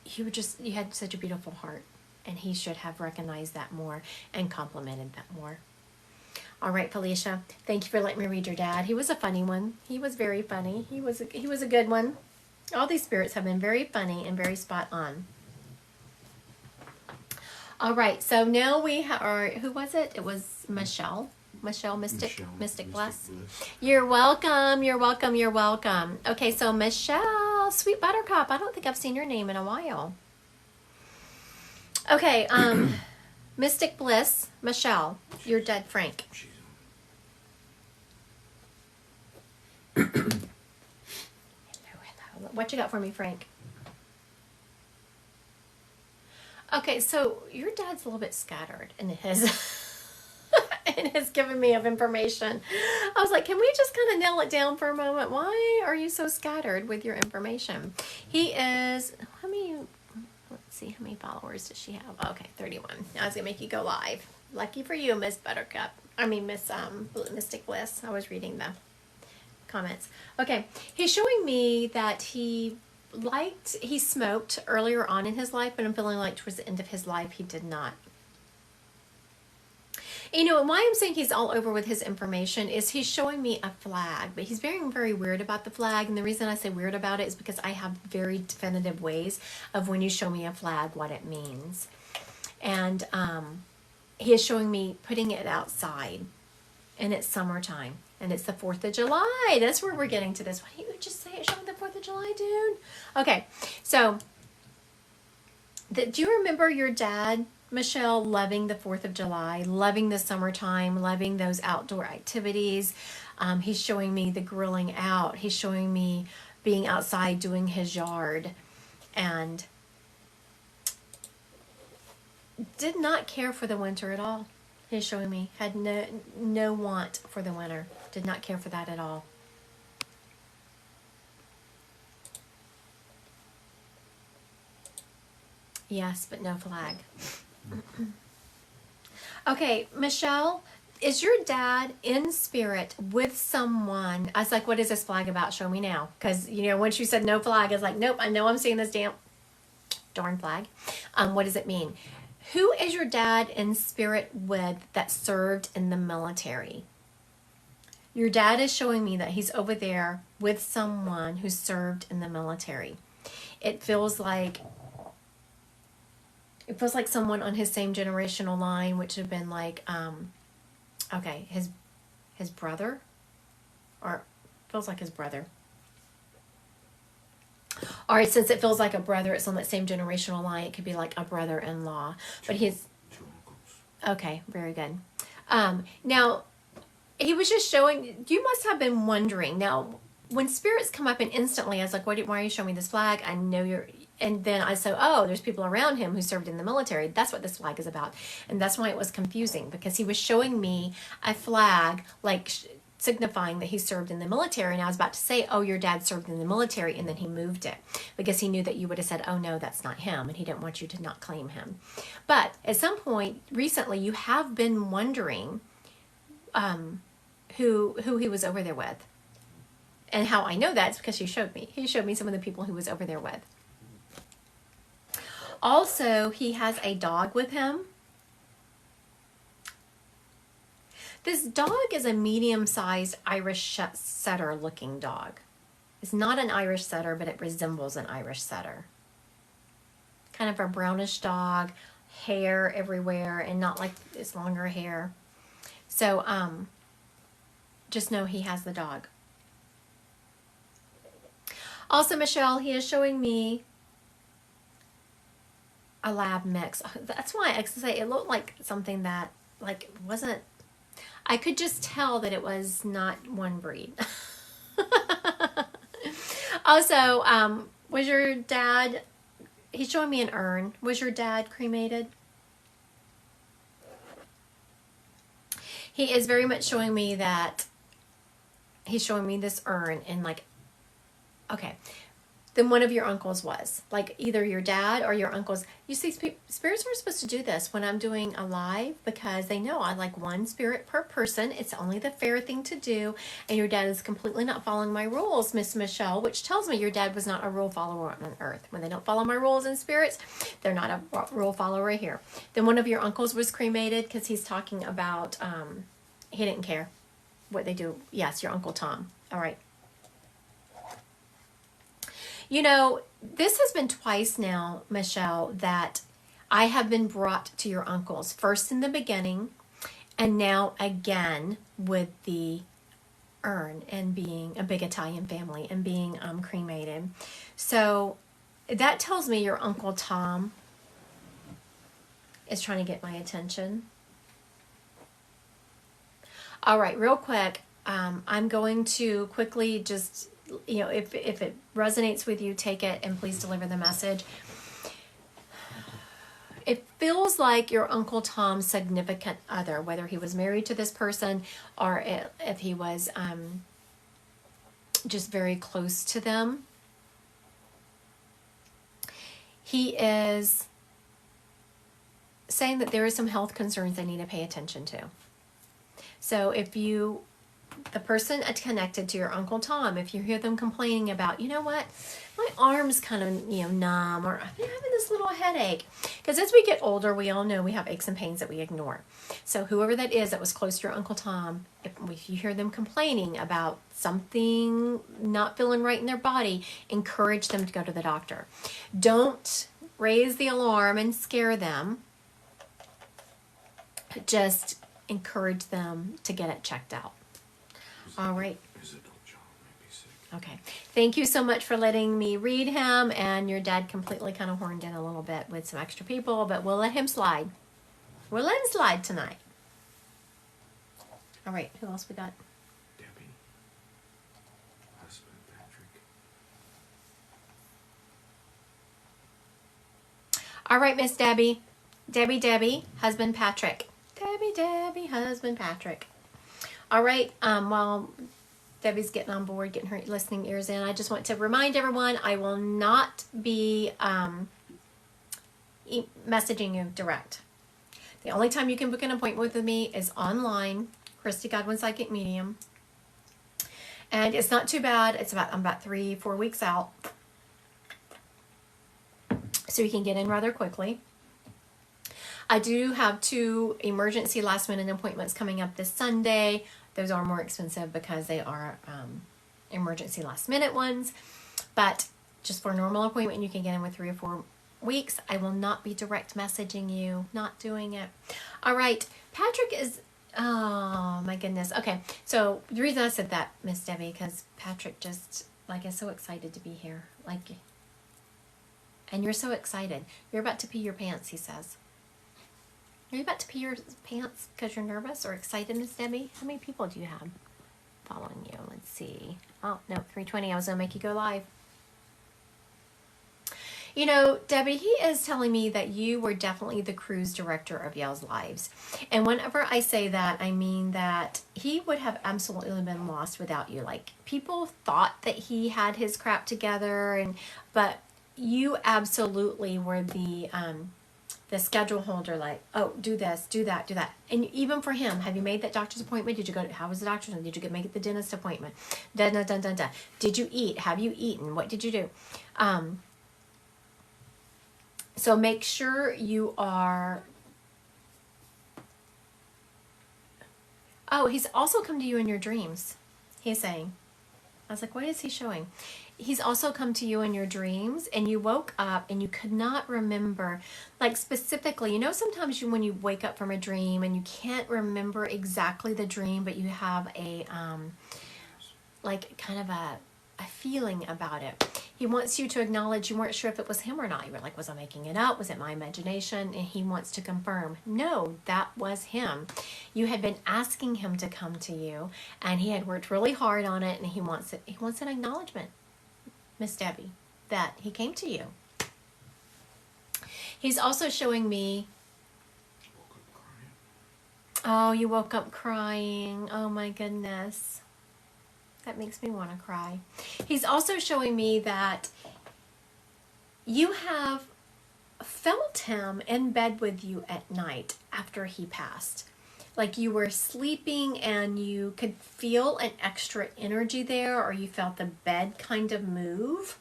you had such a beautiful heart, and he should have recognized that more and complimented that more. All right, Felicia, thank you for letting me read your dad. He was a funny one. He was very funny. He was a good one. All these spirits have been very funny and very spot on. All right, so now we are, who was it? It was Michelle. Mystic Bless. You're welcome. Okay, so Michelle, Sweet Buttercup. I don't think I've seen your name in a while. Okay, Mystic Bliss, Michelle, you're dead, Frank. Hello. What you got for me, Frank? Okay, so your dad's a little bit scattered in his in his giving me of information. I was like, can we just kind of nail it down for a moment? Why are you so scattered with your information? He is, let's see, how many followers does she have? Okay, 31. Now I was going to make you go live. Lucky for you, Miss Buttercup. Miss Mystic Bliss. I was reading the comments. Okay, he's showing me that he smoked earlier on in his life, but I'm feeling like towards the end of his life he did not. And why I'm saying he's all over with his information is he's showing me a flag, but he's very, very weird about the flag. And the reason I say weird about it is because I have very definitive ways of when you show me a flag, what it means. And he is showing me putting it outside, and it's summertime. And it's the 4th of July. That's where we're getting to this. Why don't you just say it? Show me the 4th of July, dude. Okay, so do you remember your dad, Michelle, loving the 4th of July, loving the summertime, loving those outdoor activities? He's showing me the grilling out. He's showing me being outside doing his yard, and did not care for the winter at all. He's showing me had no want for the winter. Did not care for that at all. Yes, but no flag. Okay, Michelle, is your dad in spirit with someone? I was like, what is this flag about? Show me now. Because, once you said no flag, I was like, nope, I know I'm seeing this darn flag. What does it mean? Who is your dad in spirit with that served in the military? Your dad is showing me that he's over there with someone who served in the military. It feels like someone on his same generational line, which have been like, okay, his brother, or feels like his brother. All right, since it feels like a brother, it's on that same generational line. It could be like a brother-in-law, but he's okay. Very good. Now, he was just showing. You must have been wondering. Now, when spirits come up and instantly, I was like, why are you showing me this flag? I know you're. And then I said, oh, there's people around him who served in the military. That's what this flag is about, and that's why it was confusing, because he was showing me a flag like signifying that he served in the military, and I was about to say, oh, your dad served in the military, and then he moved it because he knew that you would have said, oh no, that's not him, and he didn't want you to not claim him. But at some point recently, you have been wondering who he was over there with, and how I know that is because he showed me some of the people he was over there with. Also, he has a dog with him. This dog is a medium-sized Irish setter looking dog. It's not an Irish setter, but it resembles an Irish setter. Kind of a brownish dog, hair everywhere, and not like it's longer hair. So, just know he has the dog. Also, Michelle, he is showing me a lab mix. That's why I say it looked like something that wasn't. I could just tell that it was not one breed. Also, was your dad? He's showing me an urn. Was your dad cremated? He is very much showing me that. He's showing me this urn and okay. Then one of your uncles was. Like either your dad or your uncles. You see, spirits are supposed to do this when I'm doing a live because they know I like one spirit per person. It's only the fair thing to do. And your dad is completely not following my rules, Miss Michelle, which tells me your dad was not a rule follower on earth. When they don't follow my rules in spirits, they're not a rule follower here. Then one of your uncles was cremated because he's talking about, he didn't care what they do. Yes, your Uncle Tom. All right. This has been twice now, Michelle, that I have been brought to your uncles. First in the beginning, and now again with the urn and being a big Italian family and being cremated. So that tells me your Uncle Tom is trying to get my attention. All right, real quick, I'm going to quickly just... if it resonates with you, take it and please deliver the message. It feels like your Uncle Tom's significant other, whether he was married to this person or if he was just very close to them. He is saying that there are some health concerns they need to pay attention to. So if the person connected to your Uncle Tom, if you hear them complaining about, you know what, my arm's kind of, numb, or I've been having this little headache. Because as we get older, we all know we have aches and pains that we ignore. So whoever that is that was close to your Uncle Tom, if you hear them complaining about something not feeling right in their body, encourage them to go to the doctor. Don't raise the alarm and scare them. Just encourage them to get it checked out. All right. His adult child may be sick. Okay. Thank you so much for letting me read him. And your dad completely kind of horned in a little bit with some extra people, but we'll let him slide. We'll let him slide tonight. All right. Who else we got? Debbie. Husband Patrick. All right, Miss Debbie. Debbie, husband Patrick. Debbie, husband Patrick. All right. While Debbie's getting on board, getting her listening ears in, I just want to remind everyone I will not be messaging you direct. The only time you can book an appointment with me is online, Christy Godwin Psychic Medium. And it's not too bad. I'm about 3-4 weeks out. So you can get in rather quickly. I do have 2 emergency last minute appointments coming up this Sunday. Those are more expensive because they are emergency last minute ones. But just for a normal appointment, you can get in with 3 or 4 weeks. I will not be direct messaging you. Not doing it. All right. Patrick is... Oh, my goodness. Okay. So the reason I said that, Miss Debbie, because Patrick just, is so excited to be here. And you're so excited. You're about to pee your pants, he says. Are you about to pee your pants because you're nervous or excited, Miss Debbie? How many people do you have following you? Let's see. Oh, no, 320. I was going to make you go live. You know, Debbie, he is telling me that you were definitely the cruise director of y'all's lives. And whenever I say that, I mean that he would have absolutely been lost without you. People thought that he had his crap together, but you absolutely were the schedule holder, oh, do this, do that, do that. And even for him, have you made that doctor's appointment? Did you go, how was the doctor's? Did you make the dentist appointment? Dun, dun, dun, dun, dun. Did you eat? Have you eaten? What did you do? So make sure you are... Oh, he's also come to you in your dreams, he's saying. I was like, what is he showing? He's also come to you in your dreams, and you woke up and you could not remember, specifically, sometimes when you wake up from a dream and you can't remember exactly the dream, but you have a, kind of a feeling about it. He wants you to acknowledge you weren't sure if it was him or not. You were like, was I making it up? Was it my imagination? And he wants to confirm, no, that was him. You had been asking him to come to you, and he had worked really hard on it, and he wants it. He wants an acknowledgement, Miss Debbie, that he came to you. He's also showing me... Oh, you woke up crying. Oh, my goodness. That makes me want to cry. He's also showing me that you have felt him in bed with you at night after he passed. You were sleeping and you could feel an extra energy there, or you felt the bed kind of move.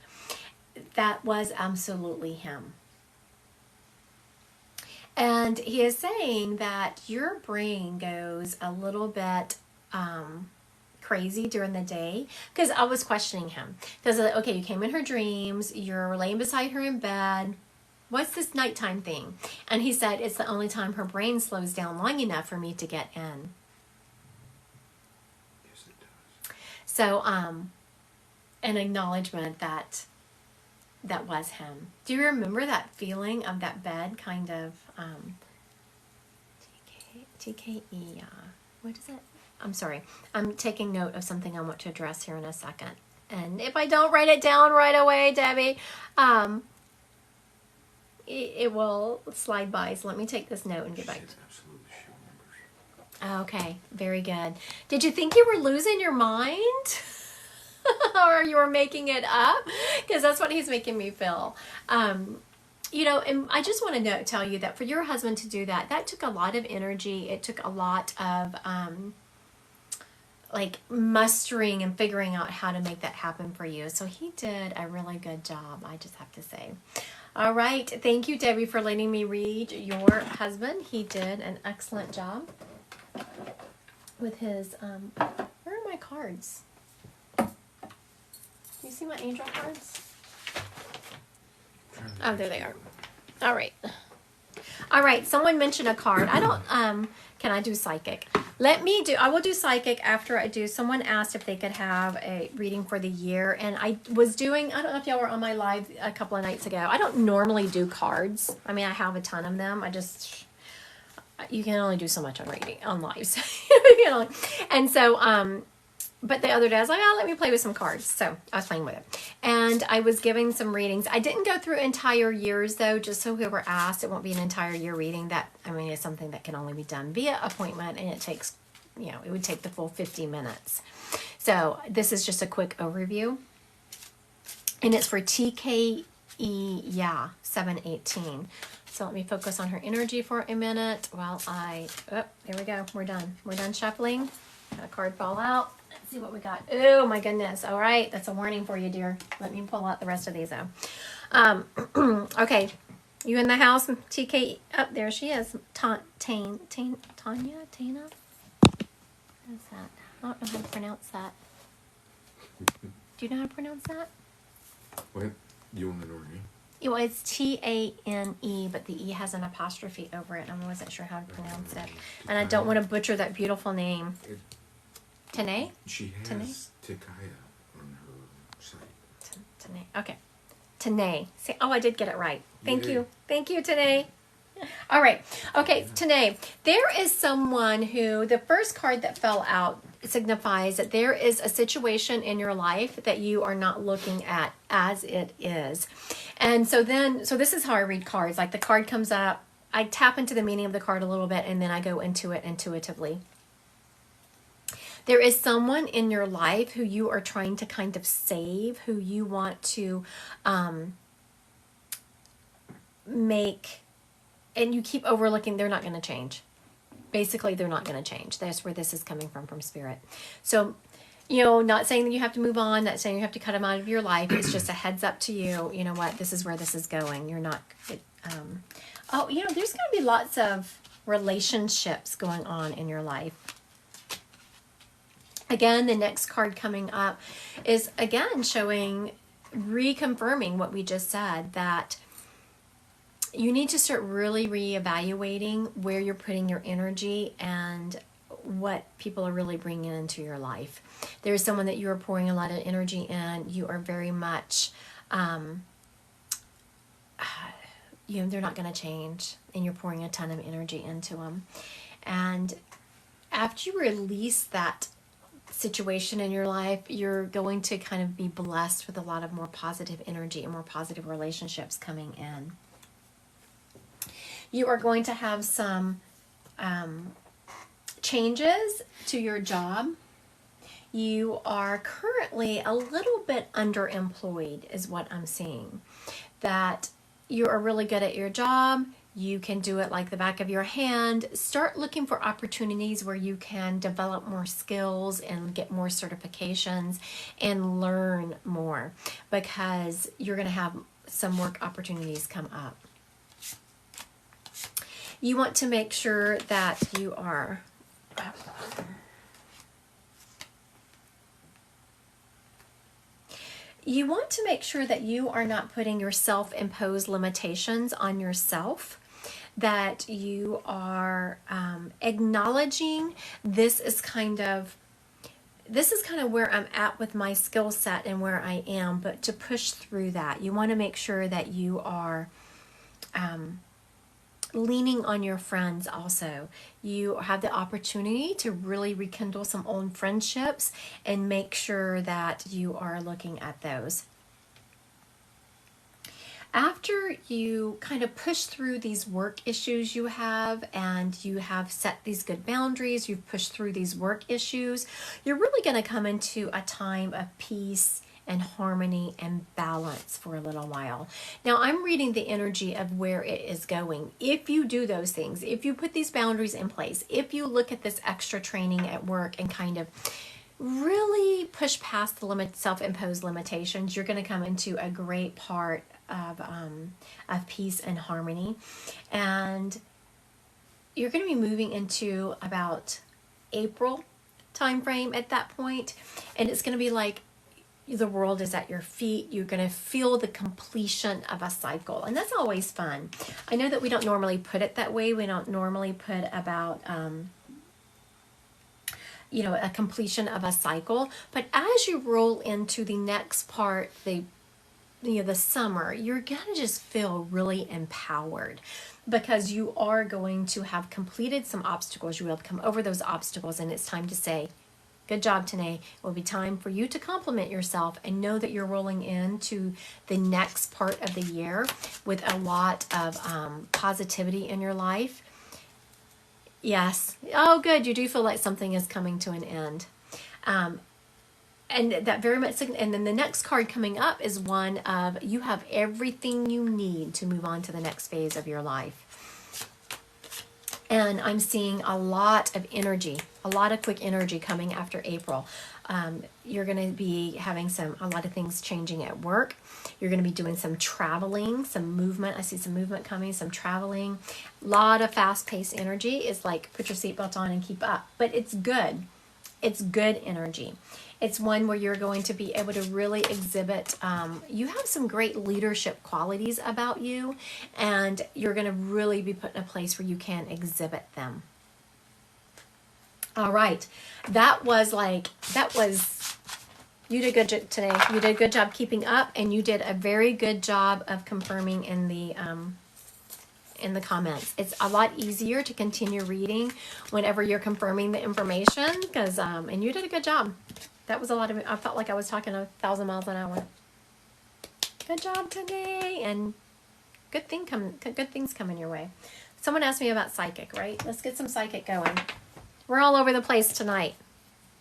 That was absolutely him. And he is saying that your brain goes a little bit... crazy during the day, because I was questioning him, because okay, you came in her dreams, you're laying beside her in bed, what's this nighttime thing? And he said it's the only time her brain slows down long enough for me to get in. Yes, it does. So an acknowledgement that was him. Do you remember that feeling of that bed kind of TKE, what is it? I'm sorry. I'm taking note of something I want to address here in a second. And if I don't write it down right away, Debbie, it will slide by. So let me take this note and get back. Absolutely, she remembers. Okay, very good. Did you think you were losing your mind? Or you were making it up? Because that's what he's making me feel. And I just want to tell you that for your husband to do that, that took a lot of energy. It took a lot of... mustering and figuring out how to make that happen for you. So he did a really good job, I just have to say. All right. Thank you, Debbie, for letting me read your husband. He did an excellent job with his, where are my cards? You see my angel cards? Oh, there they are. All right. All right. Someone mentioned a card. I don't, can I do psychic? I will do psychic after I do. Someone asked if they could have a reading for the year. And I don't know if y'all were on my live a couple of nights ago. I don't normally do cards. I mean, I have a ton of them. You can only do so much on lives. And so, but the other day I was like, let me play with some cards. So I was playing with it. And I was giving some readings. I didn't go through entire years though, just so whoever asked, it won't be an entire year reading. It's something that can only be done via appointment, and it takes, it would take the full 50 minutes. So this is just a quick overview. And it's for TKE, 718. So let me focus on her energy for a minute while there we go. We're done. We're done shuffling. Got a card fall out. Let's see what we got. Oh my goodness. All right. That's a warning for you, dear. Let me pull out the rest of these though. Okay. You in the house? TK. Oh, there she is. Tanya? Tana? What is that? I don't know how to pronounce that. Do you know how to pronounce that? What? You want to know her name? It's Tane, but the E has an apostrophe over it. I wasn't sure how to pronounce it. And I don't want to butcher that beautiful name. Tanae? She has Tikaya on her site. Tanae. Okay. Tanae. See, I did get it right. Thank you. Thank you, Tanae. All right. Okay, Tanae. There is someone who, the first card that fell out signifies that there is a situation in your life that you are not looking at as it is. And so this is how I read cards. Like the card comes up, I tap into the meaning of the card a little bit, and then I go into it intuitively. There is someone in your life who you are trying to kind of save, who you want to make, and you keep overlooking. They're not going to change. Basically, they're not going to change. That's where this is coming from Spirit. So, not saying that you have to move on, not saying you have to cut them out of your life. It's just a heads up to you. You know what? This is where this is going. You're not, there's going to be lots of relationships going on in your life. Again, the next card coming up is, again, reconfirming what we just said, that you need to start really reevaluating where you're putting your energy and what people are really bringing into your life. There's someone that you are pouring a lot of energy in. You are very much, they're not going to change, and you're pouring a ton of energy into them. And after you release that situation in your life, you're going to kind of be blessed with a lot of more positive energy and more positive relationships coming in. You are going to have some changes to your job. You are currently a little bit underemployed is what I'm seeing. That you are really good at your job. You can do it like the back of your hand. Start looking for opportunities where you can develop more skills and get more certifications and learn more, because you're going to have some work opportunities come up. You want to make sure that you are not putting your self-imposed limitations on yourself, that you are acknowledging this is kind of where I'm at with my skill set and where I am, but to push through that. You want to make sure that you are leaning on your friends also. You have the opportunity to really rekindle some old friendships and make sure that you are looking at those. After you kind of push through these work issues you have, and you have set these good boundaries, you've pushed through these work issues, you're really going to come into a time of peace and harmony and balance for a little while. Now, I'm reading the energy of where it is going. If you do those things, if you put these boundaries in place, if you look at this extra training at work and kind of really push past the self-imposed limitations, you're going to come into a great part of peace and harmony. And you're going to be moving into about April time frame at that point, and it's going to be like the world is at your feet. You're going to feel the completion of a cycle, and that's always fun. I know that we don't normally put it that way. We don't normally put about a completion of a cycle. But as you roll into the next part, the summer, you're going to just feel really empowered because you are going to have completed some obstacles. You will have come over those obstacles, and it's time to say, good job today. It will be time for you to compliment yourself and know that you're rolling into the next part of the year with a lot of positivity in your life. Yes. Oh, good. You do feel like something is coming to an end. And that very much, and then the next card coming up is one of you have everything you need to move on to the next phase of your life. And I'm seeing a lot of energy, a lot of quick energy coming after April. You're going to be having a lot of things changing at work. You're going to be doing some traveling, some movement. I see some movement coming, some traveling. A lot of fast-paced energy. Is like put your seatbelt on and keep up. But it's good. It's good energy. It's one where you're going to be able to really exhibit, you have some great leadership qualities about you, and you're going to really be put in a place where you can exhibit them. All right. You did good today. You did a good job keeping up, and you did a very good job of confirming in the comments. It's a lot easier to continue reading whenever you're confirming the information because, and you did a good job. That was a lot of, I felt like I was talking 1,000 miles an hour. Good job today, and good things coming your way. Someone asked me about psychic, right? Let's get some psychic going. We're all over the place tonight.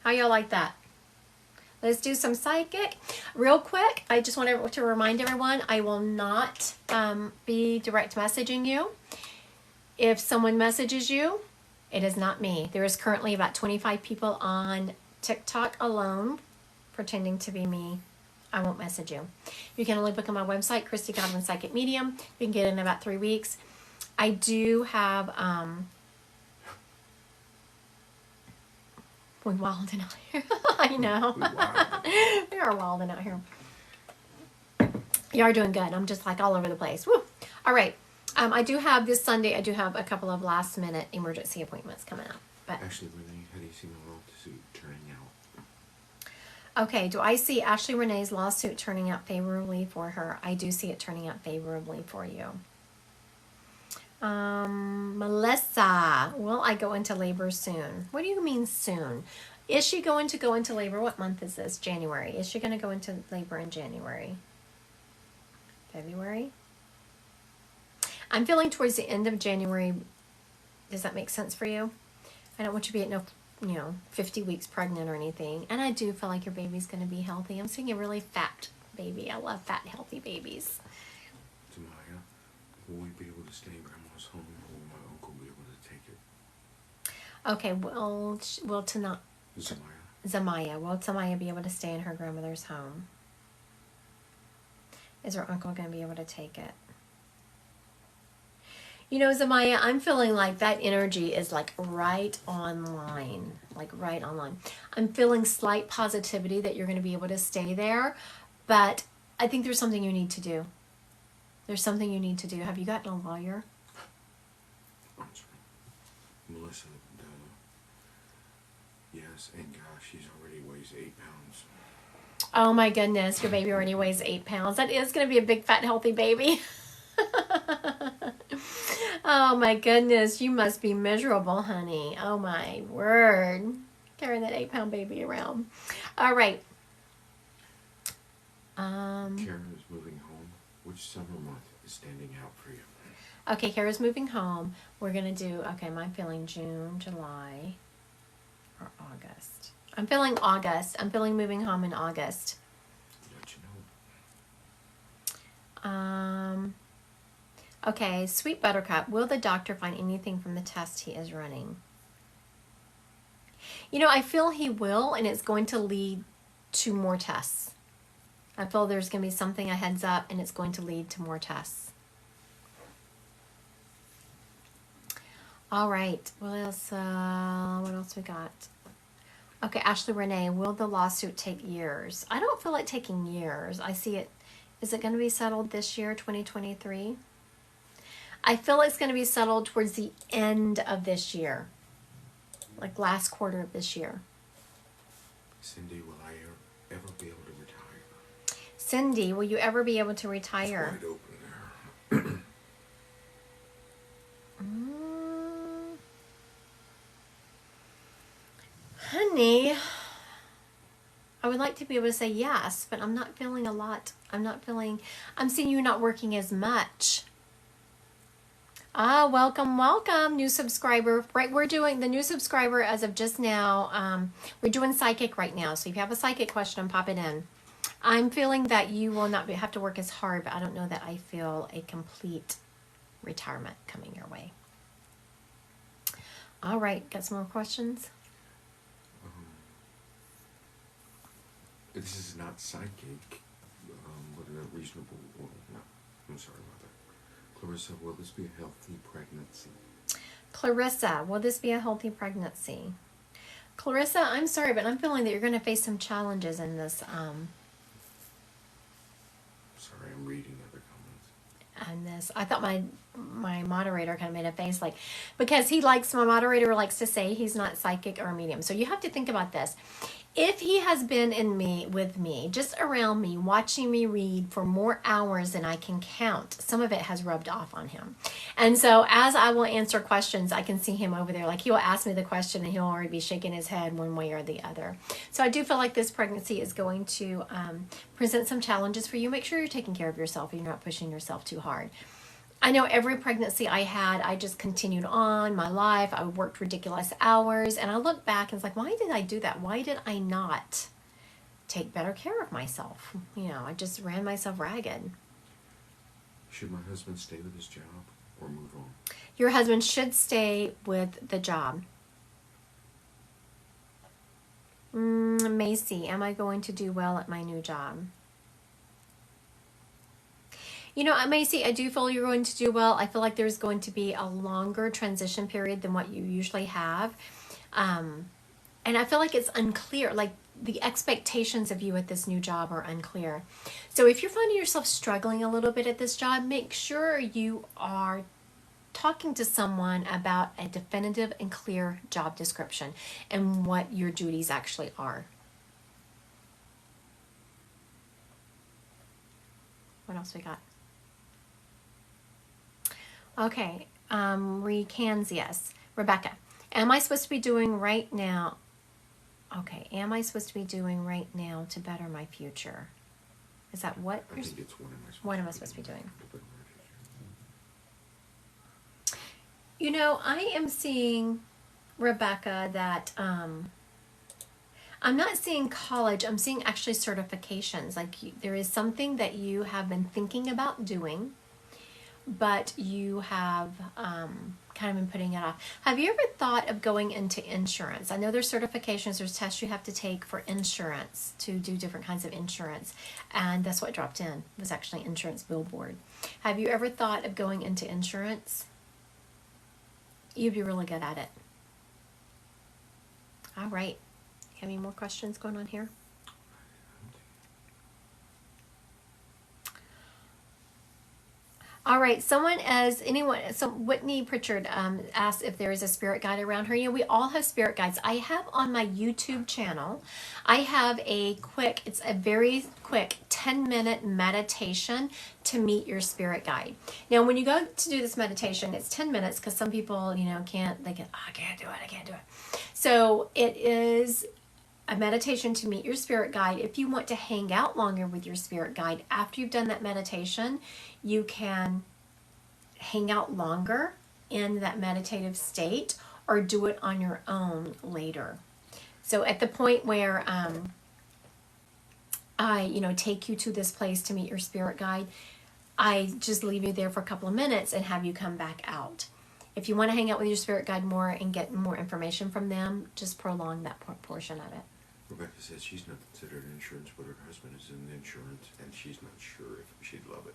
How y'all like that? Let's do some psychic. Real quick, I just want to remind everyone, I will not be direct messaging you. If someone messages you, it is not me. There is currently about 25 people on TikTok alone pretending to be me. I won't message you. You can only book on my website, Christy Godwin Psychic Medium. You can get it in about 3 weeks. I do have... we're wilding out here. I know. We are wilding out here. You are doing good. I'm just like all over the place. Woo. All right. I do have this Sunday, I do have a couple of last minute emergency appointments coming up. But Ashley Renee, how do you see my lawsuit turning out? Okay, do I see Ashley Renee's lawsuit turning out favorably for her? I do see it turning out favorably for you. Melissa, will I go into labor soon? What do you mean soon? Is she going to go into labor? What month is this? January. Is she going to go into labor in January? February? I'm feeling towards the end of January. Does that make sense for you? I don't want you to be at 50 weeks pregnant or anything. And I do feel like your baby's going to be healthy. I'm seeing a really fat baby. I love fat, healthy babies. Tamaya, will we be able to stay in Grandma's home, or will my uncle be able to take it? Okay, will tonight. Zamaya. Will Tamaya be able to stay in her grandmother's home? Is her uncle going to be able to take it? Zamaya, I'm feeling like that energy is like right online. I'm feeling slight positivity that you're going to be able to stay there, but I think there's something you need to do. There's something you need to do. Have you gotten a lawyer? Melissa, yes, and gosh, she's already weighs 8 pounds. Oh my goodness, your baby already weighs 8 pounds. That is going to be a big, fat, healthy baby. Oh my goodness, you must be miserable, honey. Oh my word. Carrying that 8-pound baby around. All right. Kara is moving home. Which summer month is standing out for you? Okay, Kara's moving home. We're going to do, I'm feeling June, July, or August. I'm feeling August. I'm feeling moving home in August. Let you know. Okay, Sweet Buttercup, will the doctor find anything from the test he is running? I feel he will, and it's going to lead to more tests. I feel there's going to be something, a heads up, and it's going to lead to more tests. All right, what else we got? Okay, Ashley Renee, will the lawsuit take years? I don't feel like taking years. I see it. Is it going to be settled this year, 2023? I feel it's going to be settled towards the end of this year, like last quarter of this year. Cindy, will I ever be able to retire? Cindy, will you ever be able to retire? It's wide open there. Honey, I would like to be able to say yes, but I'm not feeling a lot. I'm seeing you not working as much. Welcome, welcome, new subscriber. Right, we're doing the new subscriber as of just now. We're doing psychic right now. So if you have a psychic question, pop it in. I'm feeling that you will not have to work as hard, but I don't know that I feel a complete retirement coming your way. All right, got some more questions? This is not psychic, but a reasonable. Well, no, I'm sorry about that. Clarissa, will this be a healthy pregnancy? Clarissa, will this be a healthy pregnancy? Clarissa, I'm sorry, but I'm feeling that you're going to face some challenges in this. Sorry, I'm reading every comment. On this, I thought my moderator kind of made a face like, because my moderator likes to say he's not psychic or medium. So you have to think about this. If he has been with me, just around me, watching me read for more hours than I can count, some of it has rubbed off on him. And so as I will answer questions, I can see him over there. Like he will ask me the question and he'll already be shaking his head one way or the other. So I do feel like this pregnancy is going to present some challenges for you. Make sure you're taking care of yourself and you're not pushing yourself too hard. I know every pregnancy I had, I just continued on my life. I worked ridiculous hours. And I look back and it's like, why did I do that? Why did I not take better care of myself? I just ran myself ragged. Should my husband stay with his job or move on? Your husband should stay with the job. Macy, am I going to do well at my new job? Macy, I do feel you're going to do well. I feel like there's going to be a longer transition period than what you usually have. And I feel like it's unclear, like the expectations of you at this new job are unclear. So if you're finding yourself struggling a little bit at this job, make sure you are talking to someone about a definitive and clear job description and what your duties actually are. What else we got? Okay, Recansius. Rebecca, am I supposed to be doing right now? Okay, am I supposed to be doing right now to better my future? Is that what? I think it's what am I supposed to be doing? I am seeing, Rebecca, that I'm not seeing college. I'm seeing actually certifications. Like there is something that you have been thinking about doing, but you have kind of been putting it off. Have you ever thought of going into insurance? I know there's certifications, there's tests you have to take for insurance to do different kinds of insurance, and that's what dropped in, was actually insurance billboard. Have you ever thought of going into insurance? You'd be really good at it. All right. Have any more questions going on here? All right, so Whitney Pritchard asked if there is a spirit guide around her. We all have spirit guides. I have on my YouTube channel, I have it's a very quick 10-minute meditation to meet your spirit guide. Now, when you go to do this meditation, it's 10 minutes because some people, I can't do it. So it is a meditation to meet your spirit guide. If you want to hang out longer with your spirit guide after you've done that meditation, you can hang out longer in that meditative state or do it on your own later. So at the point where I take you to this place to meet your spirit guide, I just leave you there for a couple of minutes and have you come back out. If you want to hang out with your spirit guide more and get more information from them, just prolong that portion of it. Rebecca says she's not considered insurance, but her husband is in insurance, and she's not sure if she'd love it.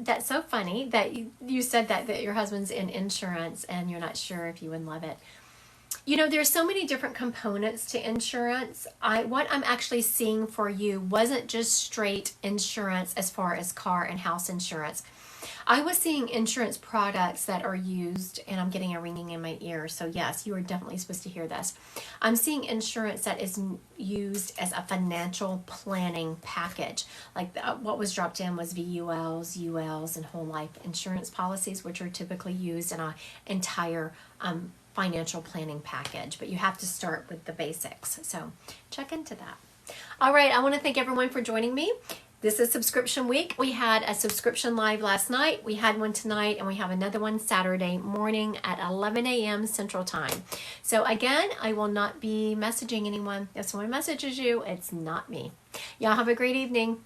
That's so funny that you said that your husband's in insurance and you're not sure if you would love it. There's so many different components to insurance. What I'm actually seeing for you wasn't just straight insurance as far as car and house insurance. I was seeing insurance products that are used, and I'm getting a ringing in my ear. So yes, you are definitely supposed to hear this. I'm seeing insurance that is used as a financial planning package. Like what was dropped in was VULs, ULs, and whole life insurance policies, which are typically used in an entire financial planning package. But you have to start with the basics. So check into that. All right, I want to thank everyone for joining me. This is subscription week. We had a subscription live last night. We had one tonight, and we have another one Saturday morning at 11 a.m. Central Time. So again, I will not be messaging anyone. If someone messages you, it's not me. Y'all have a great evening.